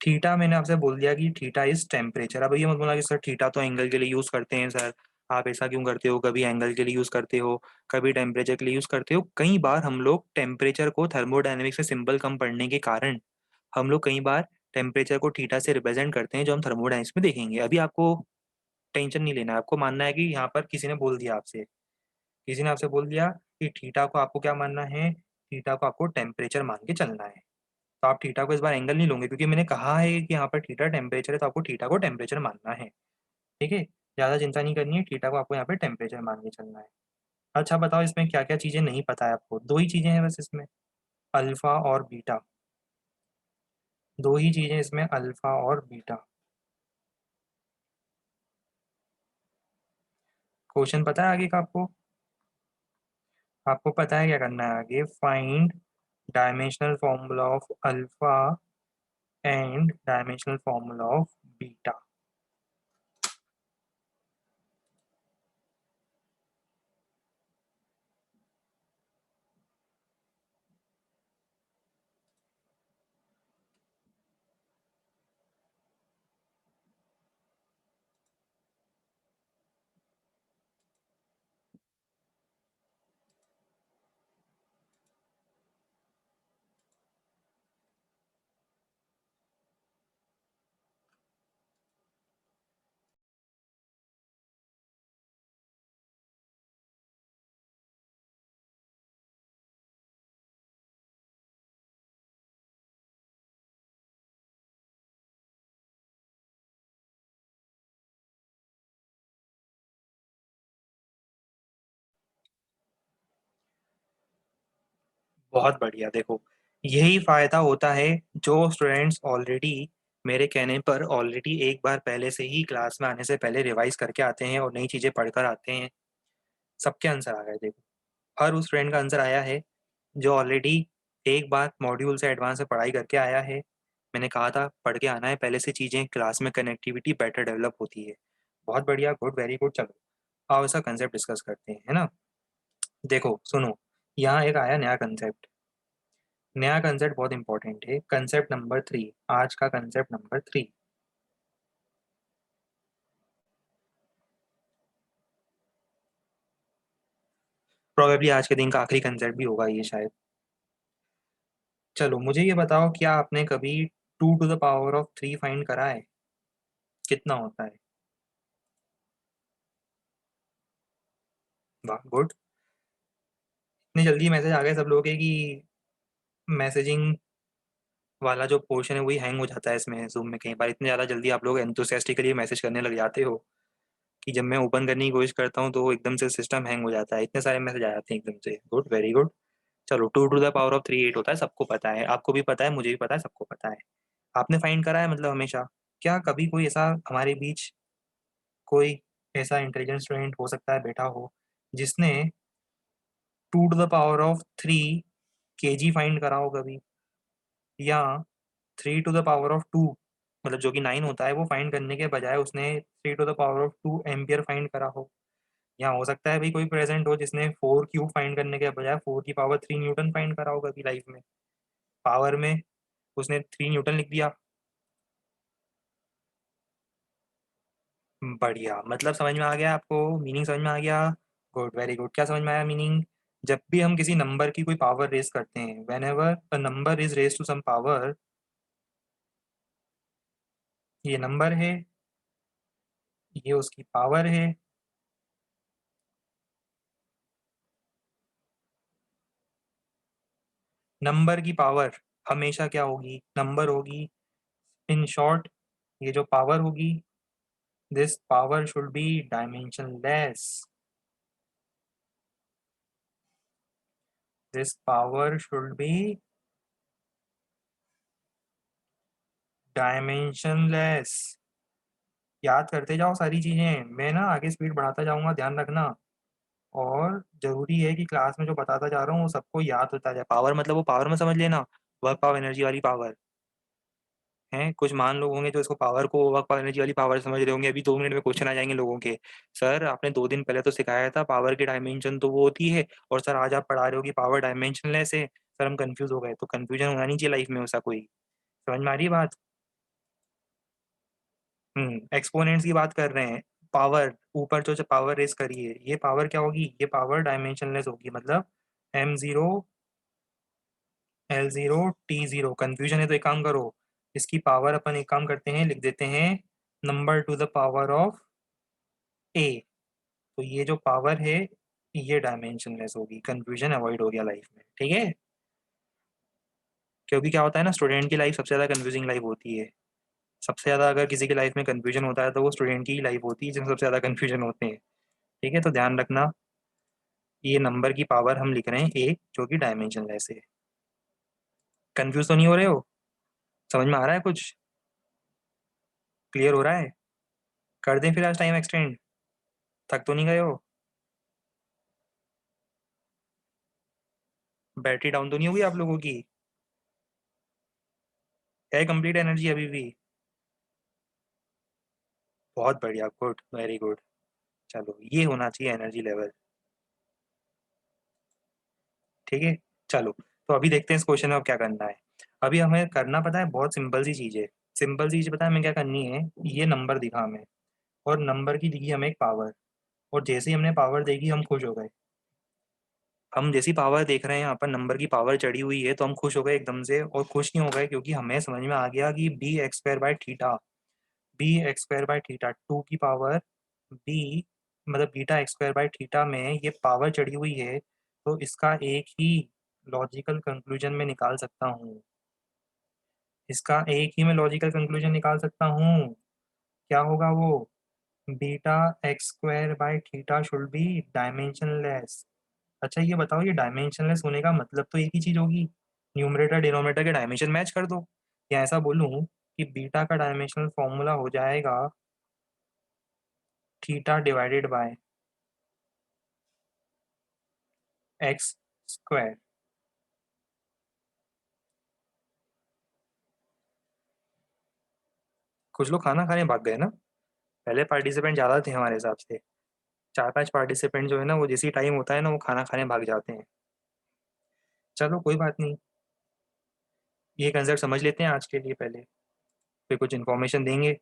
थीटा मैंने आपसे बोल दिया कि थीटा इज टेम्परेचर। अब ये मत बोलना कि सर थीटा तो एंगल के लिए यूज करते हैं सर, आप ऐसा क्यों करते हो, कभी एंगल के लिए यूज करते हो, कभी टेम्परेचर के लिए यूज करते हो। कई बार हम लोग टेम्परेचर को थर्मोडायनेमिक्स में सिंबल कम पढ़ने के कारण हम लोग कई बार टेम्परेचर को थीटा से रिप्रेजेंट करते हैं, जो हम थर्मोडायनेमिक्स में देखेंगे। अभी आपको टेंशन नहीं लेना है, आपको मानना है कि यहाँ पर किसी ने बोल दिया आपसे, किसी ने आपसे बोल दिया कि थीटा को आपको क्या मानना है, थीटा को आपको टेम्परेचर मान के चलना है। तो आप थीटा को इस बार एंगल नहीं लोगे, क्योंकि मैंने कहा है कि यहाँ पर थीटा टेम्परेचर है, तो आपको थीटा को टेम्परेचर मानना है। ठीक है, ज़्यादा चिंता नहीं करनी है, थीटा को आपको यहाँ पे टेम्परेचर मान के चलना है। अच्छा बताओ, इसमें क्या क्या चीज़ें नहीं पता है आपको? दो ही चीज़ें हैं बस इसमें, अल्फा और बीटा। दो ही चीज़ें इसमें, अल्फा और बीटा। क्वेश्चन पता है आगे का आपको? आपको पता है क्या करना है आगे? Find dimensional formula of alpha and dimensional formula of beta. बहुत बढ़िया। देखो, यही फायदा होता है जो स्टूडेंट्स ऑलरेडी मेरे कहने पर ऑलरेडी एक बार पहले से ही क्लास में आने से पहले रिवाइज करके आते हैं और नई चीज़ें पढ़कर आते हैं। सबके आंसर आ गए। देखो, हर उस स्टूडेंट का आंसर आया है जो ऑलरेडी एक बार मॉड्यूल से एडवांस में पढ़ाई करके आया है। मैंने कहा था पढ़ के आना है पहले से, चीज़ें क्लास में कनेक्टिविटी बेटर डेवलप होती है। बहुत बढ़िया, गुड, वेरी गुड। चलो आओ इसका कंसेप्ट डिस्कस करते हैं, है ना। देखो सुनो, यहाँ एक आया नया कंसेप्ट। नया कंसेप्ट बहुत इंपॉर्टेंट है, कंसेप्ट नंबर 3, आज का कंसेप्ट नंबर 3। प्रोबेबली आज के दिन का आखिरी कंसेप्ट भी होगा ये शायद। चलो मुझे ये बताओ, क्या आपने कभी 2 to the power of 3 find करा है? कितना होता है? वाह, गुड। इतनी जल्दी मैसेज आ गए सब लोगों के कि मैसेजिंग वाला जो पोर्शन है वही हैंग हो जाता है इसमें जूम में। कई बार इतने ज़्यादा जल्दी आप लोग एंथुसियास्टिकली मैसेज करने लग जाते हो कि जब मैं ओपन करने की कोशिश करता हूँ तो वो एकदम से सिस्टम हैंग हो जाता है, इतने सारे मैसेज आ जाते हैं एकदम से। Good, very good. चलो 2 to the power of 3 8 होता है, सबको पता है, आपको भी पता है, मुझे भी पता है, सबको पता है। आपने फाइंड करा है मतलब हमेशा। क्या कभी कोई ऐसा हमारे बीच, कोई ऐसा इंटेलिजेंट स्टूडेंट हो सकता है बैठा हो जिसने 2 to the power of 3 kg find करा हो कभी, या 3 to the power of 2, मतलब जो कि 9 होता है, वो फाइंड करने के बजाय उसने 3 to the power of 2 ampere find करा हो? या हो सकता है भाई कोई प्रेजेंट हो जिसने 4 क्यूब फाइंड करने के बजाय 4 की पावर 3 न्यूटन फाइंड करा होगा अभी लाइफ में, पावर में उसने 3 न्यूटन लिख दिया। बढ़िया, मतलब समझ में आ गया आपको, मीनिंग समझ में आ गया। Good, very good. क्या समझ में आया मीनिंग? जब भी हम किसी नंबर की कोई पावर रेज करते हैं, whenever a number is raise to some power, ये नंबर है, ये उसकी पावर है। नंबर की पावर हमेशा क्या होगी? नंबर होगी। इन शॉर्ट, ये जो पावर होगी, this power should be dimensionless. This power should be dimensionless. याद करते जाओ सारी चीजें, मैं ना आगे स्पीड बढ़ाता जाऊंगा, ध्यान रखना। और जरूरी है कि क्लास में जो बताता जा रहा हूँ वो सबको याद होता जाए। पावर मतलब वो पावर में समझ लेना, वर्क पावर एनर्जी वाली पावर है। कुछ मान लोग होंगे जो इसको पावर को वर्क पावर एनर्जी वाली पावर समझ रहे होंगे। अभी 2 मिनट में क्वेश्चन आ जाएंगे लोगों के, सर आपने 2 दिन पहले तो सिखाया था पावर की डायमेंशन तो वो होती है, और सर आज आप पढ़ा रहे हो कि पावर डायमेंशनलेस है। सर हम कंफ्यूज हो गए। तो कंफ्यूजन होना नहीं चाहिए लाइफ में ऐसा कोई। समझ में आ रही है बात? एक्सपोनेंट्स की बात कर रहे हैं। पावर ऊपर जो पावर रेस करी है, ये पावर क्या होगी? ये पावर डायमेंशनलेस होगी, मतलब m0 L0 T0। कंफ्यूजन है तो एक काम करो, इसकी पावर अपन एक काम करते हैं, लिख देते हैं number two the power of a। तो ये जो पावर है ये डायमेंशनलेस होगी, कंफ्यूजन अवॉइड हो गया लाइफ में, ठीक है। क्योंकि क्या होता है ना, स्टूडेंट की लाइफ सबसे ज़्यादा कंफ्यूजिंग लाइफ होती है। सबसे ज़्यादा अगर किसी की लाइफ में कंफ्यूजन होता है तो वो स्टूडेंट की ही लाइफ होती है जिसमें सबसे ज़्यादा कंफ्यूजन होते हैं। ठीक है, तो ध्यान रखना, ये नंबर की पावर हम लिख रहे हैं a, जो कि डायमेंशनलेस है। कंफ्यूज तो नहीं हो रहे हो? समझ में आ रहा है कुछ? क्लियर हो रहा है? कर दें फिर आज टाइम एक्सटेंड? थक तो नहीं गए हो? बैटरी डाउन तो नहीं होगी आप लोगों की? है कंप्लीट एनर्जी अभी भी? बहुत बढ़िया, गुड, वेरी गुड। चलो, ये होना चाहिए एनर्जी लेवल। ठीक है, चलो। तो अभी देखते हैं इस क्वेश्चन में अब क्या करना है। अभी हमें करना पता है, बहुत सिंपल सी चीज़ है। सिंपल सी चीज़ पता है हमें क्या करनी है? ये नंबर दिखा हमें, और नंबर की दिखी हमें एक पावर, और जैसे ही हमने पावर देखी हम खुश हो गए। हम जैसी पावर देख रहे हैं यहाँ पर, नंबर की पावर चढ़ी हुई है, तो हम खुश हो गए एकदम से। और खुश नहीं हो गए क्योंकि हमें समझ में आ गया कि B X square by theta, B X square by theta to की पावर बी, मतलब beta X square by theta में ये पावर चढ़ी हुई है। तो इसका एक ही लॉजिकल कंक्लूजन में निकाल सकता हूँ, इसका एक ही मैं लॉजिकल कंक्लूजन निकाल सकता हूँ। क्या होगा वो? Beta X square by theta should be dimensionless. अच्छा ये बताओ, ये डायमेंशनलेस होने का मतलब तो एक ही चीज होगी, न्यूमरेटर डिनोमिनेटर के डायमेंशन मैच कर दो। या ऐसा बोलूं कि बीटा का डायमेंशनल फॉर्मूला हो जाएगा theta divided by X square. कुछ लोग खाना खाने भाग गए ना। पहले पार्टिसिपेंट ज़्यादा थे हमारे हिसाब से। 4-5 पार्टिसिपेंट जो है ना, वो जैसी टाइम होता है ना वो खाना खाने भाग जाते हैं। चलो कोई बात नहीं, ये कंसेप्ट समझ लेते हैं आज के लिए पहले, फिर कुछ इन्फॉर्मेशन देंगे।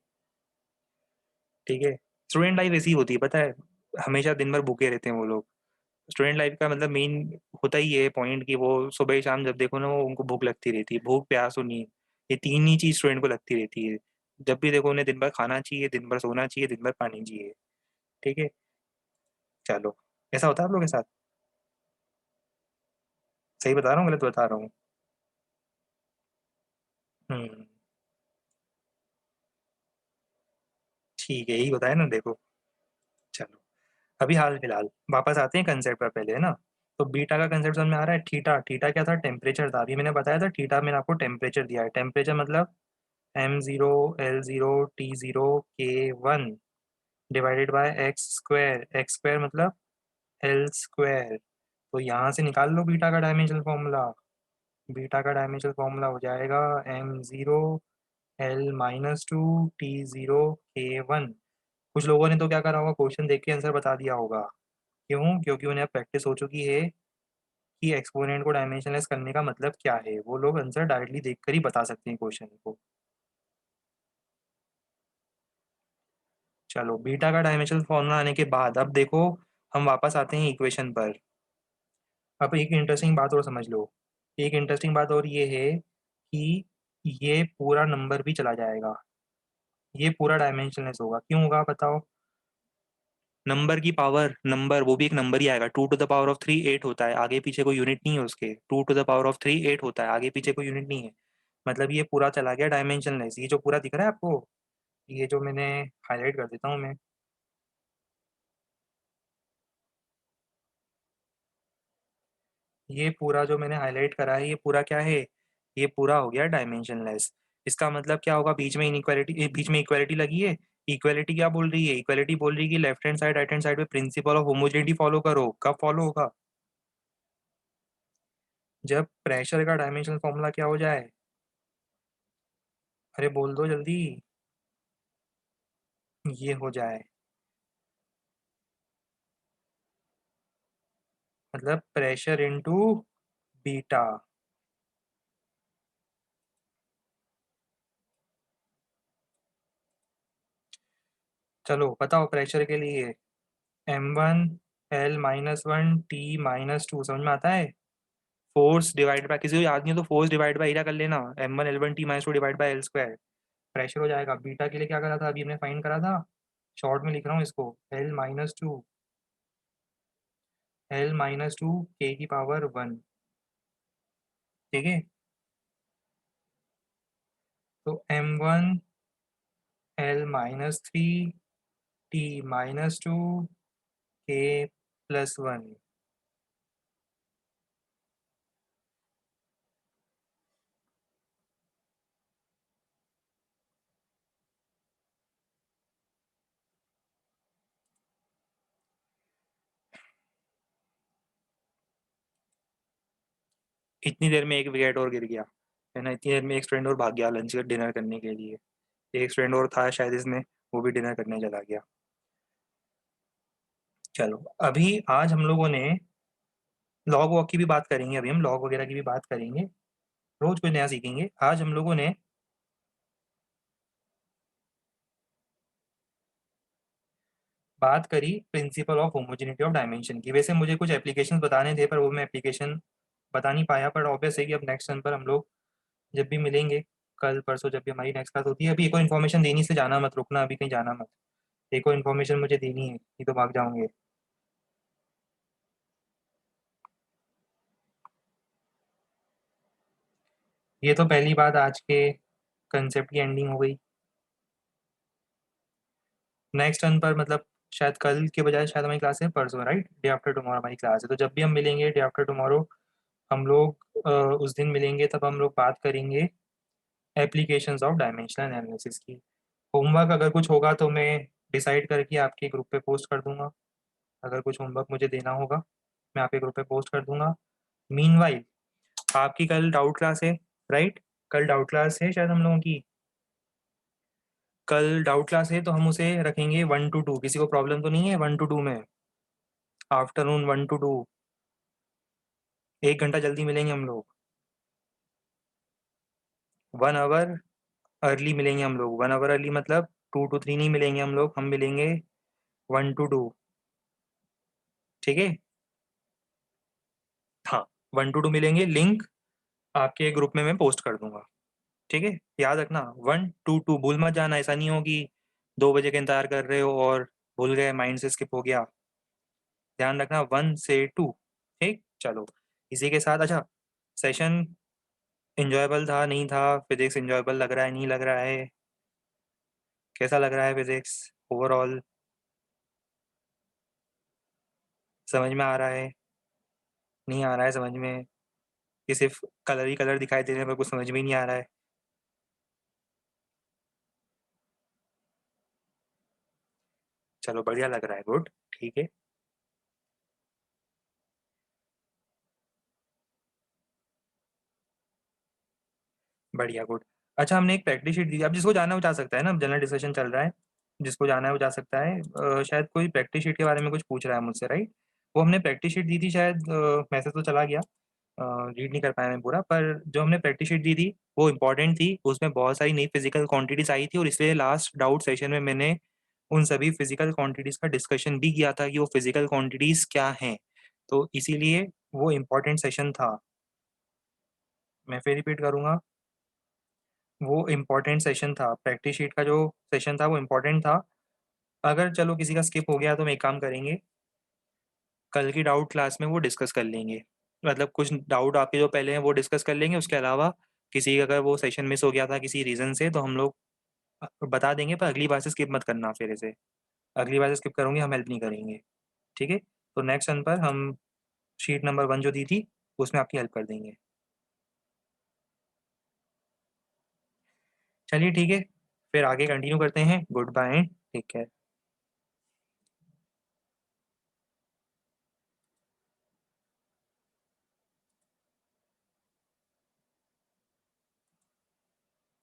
ठीक है, स्टूडेंट लाइफ ऐसी होती है पता है, हमेशा दिन भर भूखे रहते हैं वो लोग। स्टूडेंट लाइफ का मतलब मेन होता ही है पॉइंट कि वो सुबह शाम जब देखो ना वो उनको भूख लगती रहती है, भूख प्यास और नींद, ये तीन ही चीज स्टूडेंट को लगती रहती है। जब भी देखो उन्हें दिन भर खाना चाहिए, दिन भर सोना चाहिए, दिन भर पानी चाहिए। ठीक है, चलो, ऐसा होता है आप लोगों के साथ? सही बता रहा हूँ गलत बता रहा हूँ? हम्म, ठीक है, यही बताया ना देखो। चलो, अभी हाल फिलहाल वापस आते हैं कंसेप्ट पर पहले, है ना। तो बीटा का कंसेप्ट समझ में आ रहा है। थीटा, थीटा क्या था? टेम्परेचर था। अभी मैंने बताया था थीटा मैंने आपको टेम्परेचर दिया है। टेम्परेचर मतलब m0 L0 T0 K1 divided by X square. X square मतलब एल स्क्वायर। तो यहाँ से निकाल लो बीटा का डायमेंशनल फॉर्मूला। बीटा का डायमेंशनल फॉर्मूला हो जाएगा m0 L-2 T0 K1। कुछ लोगों ने तो क्या करा होगा, क्वेश्चन देख के आंसर बता दिया होगा। क्यों? क्योंकि उन्हें अब प्रैक्टिस हो चुकी है कि एक्सपोनेंट को डायमेंशनलेस करने का मतलब क्या है। वो लोग आंसर डायरेक्टली देखकर ही बता सकते हैं क्वेश्चन को। चलो, बीटा का डायमेंशनल फॉर्मूला आने के बाद अब देखो, हम वापस आते हैं इक्वेशन पर। अब एक इंटरेस्टिंग बात और समझ लो। एक इंटरेस्टिंग बात और ये है कि ये पूरा नंबर भी चला जाएगा, ये पूरा डायमेंशनलेस होगा। क्यों होगा बताओ? नंबर की पावर, नंबर वो भी एक नंबर ही आएगा। 2 to the power of 3 8 होता है, आगे पीछे कोई यूनिट नहीं है उसके। 2 to the power of 3 8 होता है, आगे पीछे कोई यूनिट नहीं है। मतलब ये पूरा चला गया डायमेंशनलेस। ये जो पूरा दिख रहा है आपको, ये जो मैंने हाईलाइट कर देता हूँ मैं, ये पूरा जो मैंने हाईलाइट करा है, ये पूरा क्या है? ये पूरा हो गया डायमेंशनलेस। इसका मतलब क्या होगा? बीच में इनइक्वालिटी, बीच में इक्वालिटी लगी है। इक्वालिटी क्या बोल रही है? इक्वालिटी बोल रही है कि left hand side right hand side पे प्रिंसिपल ऑफ होमोजेनिटी फॉलो करो। कब फॉलो होगा? जब प्रेशर का डायमेंशनल फॉर्मूला क्या हो जाए? अरे बोल दो जल्दी। ये हो जाए, मतलब प्रेशर इनटू बीटा। चलो बताओ प्रेशर के लिए, m1 L-1 T-2 समझ में आता है? फोर्स डिवाइड बाय, किसी को याद नहीं हो तो फोर्स डिवाइड बाय एरिया कर लेना। m1 L1 T-2 divide by L square. Pressure हो जाएगा। बीटा के लिए क्या करा था अभी हमने? फाइंड करा था। शॉर्ट में लिख रहा हूँ इसको, L-2 K⁻1। ठीक है, तो m1 L-3 T-2 K+1। इतनी देर में एक विकेट और गिर गया है ना। इतनी देर में एक स्टूडेंट और भाग गया लंच डिनर करने के लिए। एक स्टूडेंट और था शायद इसमें, वो भी डिनर करने चला गया। चलो, अभी आज हम लोगों ने लॉग वॉग की भी बात करेंगे। अभी हम लॉग वगैरह की भी बात करेंगे, रोज कुछ नया सीखेंगे। आज हम लोगों ने बात करी principal of homogeneity of dimension की। वैसे मुझे कुछ एप्लीकेशंस बताने थे, पर वो मैं एप्लीकेशन बता नहीं पाया। पर ऑब्वियस है कि अब नेक्स्ट टाइम पर हम लोग जब भी मिलेंगे, कल परसों जब भी हमारी नेक्स्ट क्लास होती है, अभी एक और इन्फॉर्मेशन देनी से जाना मत, रुकना, अभी कहीं जाना मत। एक और इन्फॉर्मेशन मुझे देनी है, नहीं तो भाग जाओगे। ये तो पहली बात आज के कंसेप्ट की एंडिंग हो गई। नेक्स्ट टर्न पर मतलब शायद कल के बजाय शायद हमारी क्लास है परसों, राइट? डे आफ्टर टुमारो हमारी क्लास है। तो जब भी हम मिलेंगे डे आफ्टर टुमारो, हम लोग उस दिन मिलेंगे, तब हम लोग बात करेंगे एप्लीकेशंस ऑफ डायमेंशनल एनालिसिस की। होमवर्क अगर कुछ होगा तो मैं डिसाइड करके आपके ग्रुप पे पोस्ट कर दूंगा। अगर कुछ होमवर्क मुझे देना होगा, मैं आपके ग्रुप पे पोस्ट कर दूंगा। मीनवाइल, आपकी कल डाउट क्लास है, राइट? कल डाउट क्लास है शायद हम लोगों की। कल डाउट क्लास है तो हम उसे रखेंगे 1 to 2। किसी को प्रॉब्लम तो नहीं है 1 to 2 में? आफ्टरनून 1 to 2, 1 घंटा जल्दी मिलेंगे हम लोग। 1 आवर अर्ली मिलेंगे हम लोग। 1 आवर अर्ली मतलब 2 to 3 नहीं मिलेंगे हम लोग, हम मिलेंगे 1 to 2। ठीक है, हाँ, 1 to 2 मिलेंगे। लिंक आपके ग्रुप में मैं पोस्ट कर दूंगा। ठीक है, याद रखना 1 to 2, भूल मत जाना। ऐसा नहीं हो कि 2 बजे का इंतजार कर रहे हो और भूल गए, माइंड से स्किप हो गया। ध्यान रखना 1 से 2। ठीक, चलो इसी के साथ। अच्छा, सेशन इंजॉयबल था नहीं था? फिजिक्स इंजॉयबल लग रहा है नहीं लग रहा है? कैसा लग रहा है फिजिक्स ओवरऑल? समझ में आ रहा है नहीं आ रहा है समझ में? कि सिर्फ कलर ही कलर दिखाई दे रहे हैं, पर कुछ समझ में ही नहीं आ रहा है? चलो बढ़िया लग रहा है, गुड, ठीक है। बढ़िया, गुड। अच्छा, हमने एक प्रैक्टिस शीट दी। अब जिसको जाना है वो जा सकता है ना, जनरल डिस्कशन चल रहा है। जिसको जाना है वो जा सकता है। शायद कोई प्रैक्टिस शीट के बारे में कुछ पूछ रहा है मुझसे, राइट? वो हमने प्रैक्टिस शीट दी थी शायद, मैसेज तो चला गया, रीड नहीं कर पाया मैं पूरा, पर जो हमने प्रैक्टिस शीट दी थी वो इम्पोर्टेंट थी, उसमें बहुत सारी नई फिजिकल क्वांटिटीज आई थी और इसलिए लास्ट डाउट सेशन में मैंने उन सभी फिजिकल क्वांटिटीज का डिस्कशन भी किया था कि वो फिजिकल क्वांटिटीज क्या हैं, तो इसीलिए वो इम्पोर्टेंट सेशन था। मैं फिर रिपीट करूँगा, वो इम्पोर्टेंट सेशन था, प्रैक्टिस शीट का जो सेशन था वो इम्पोर्टेंट था। अगर चलो किसी का स्किप हो गया तो हम एक काम करेंगे, कल की डाउट क्लास में वो डिस्कस कर लेंगे, मतलब कुछ डाउट आपके जो पहले हैं वो डिस्कस कर लेंगे, उसके अलावा किसी का अगर वो सेशन मिस हो गया था किसी रीज़न से तो हम लोग बता देंगे, पर अगली बार से स्किप मत करना फिर से, अगली बार से स्किप करोगे हम हेल्प नहीं करेंगे, ठीक है? तो नेक्स्ट सन पर हम शीट नंबर 1 जो दी थी उसमें आपकी हेल्प कर देंगे। चलिए ठीक है, फिर आगे कंटिन्यू करते हैं। Goodbye and take care.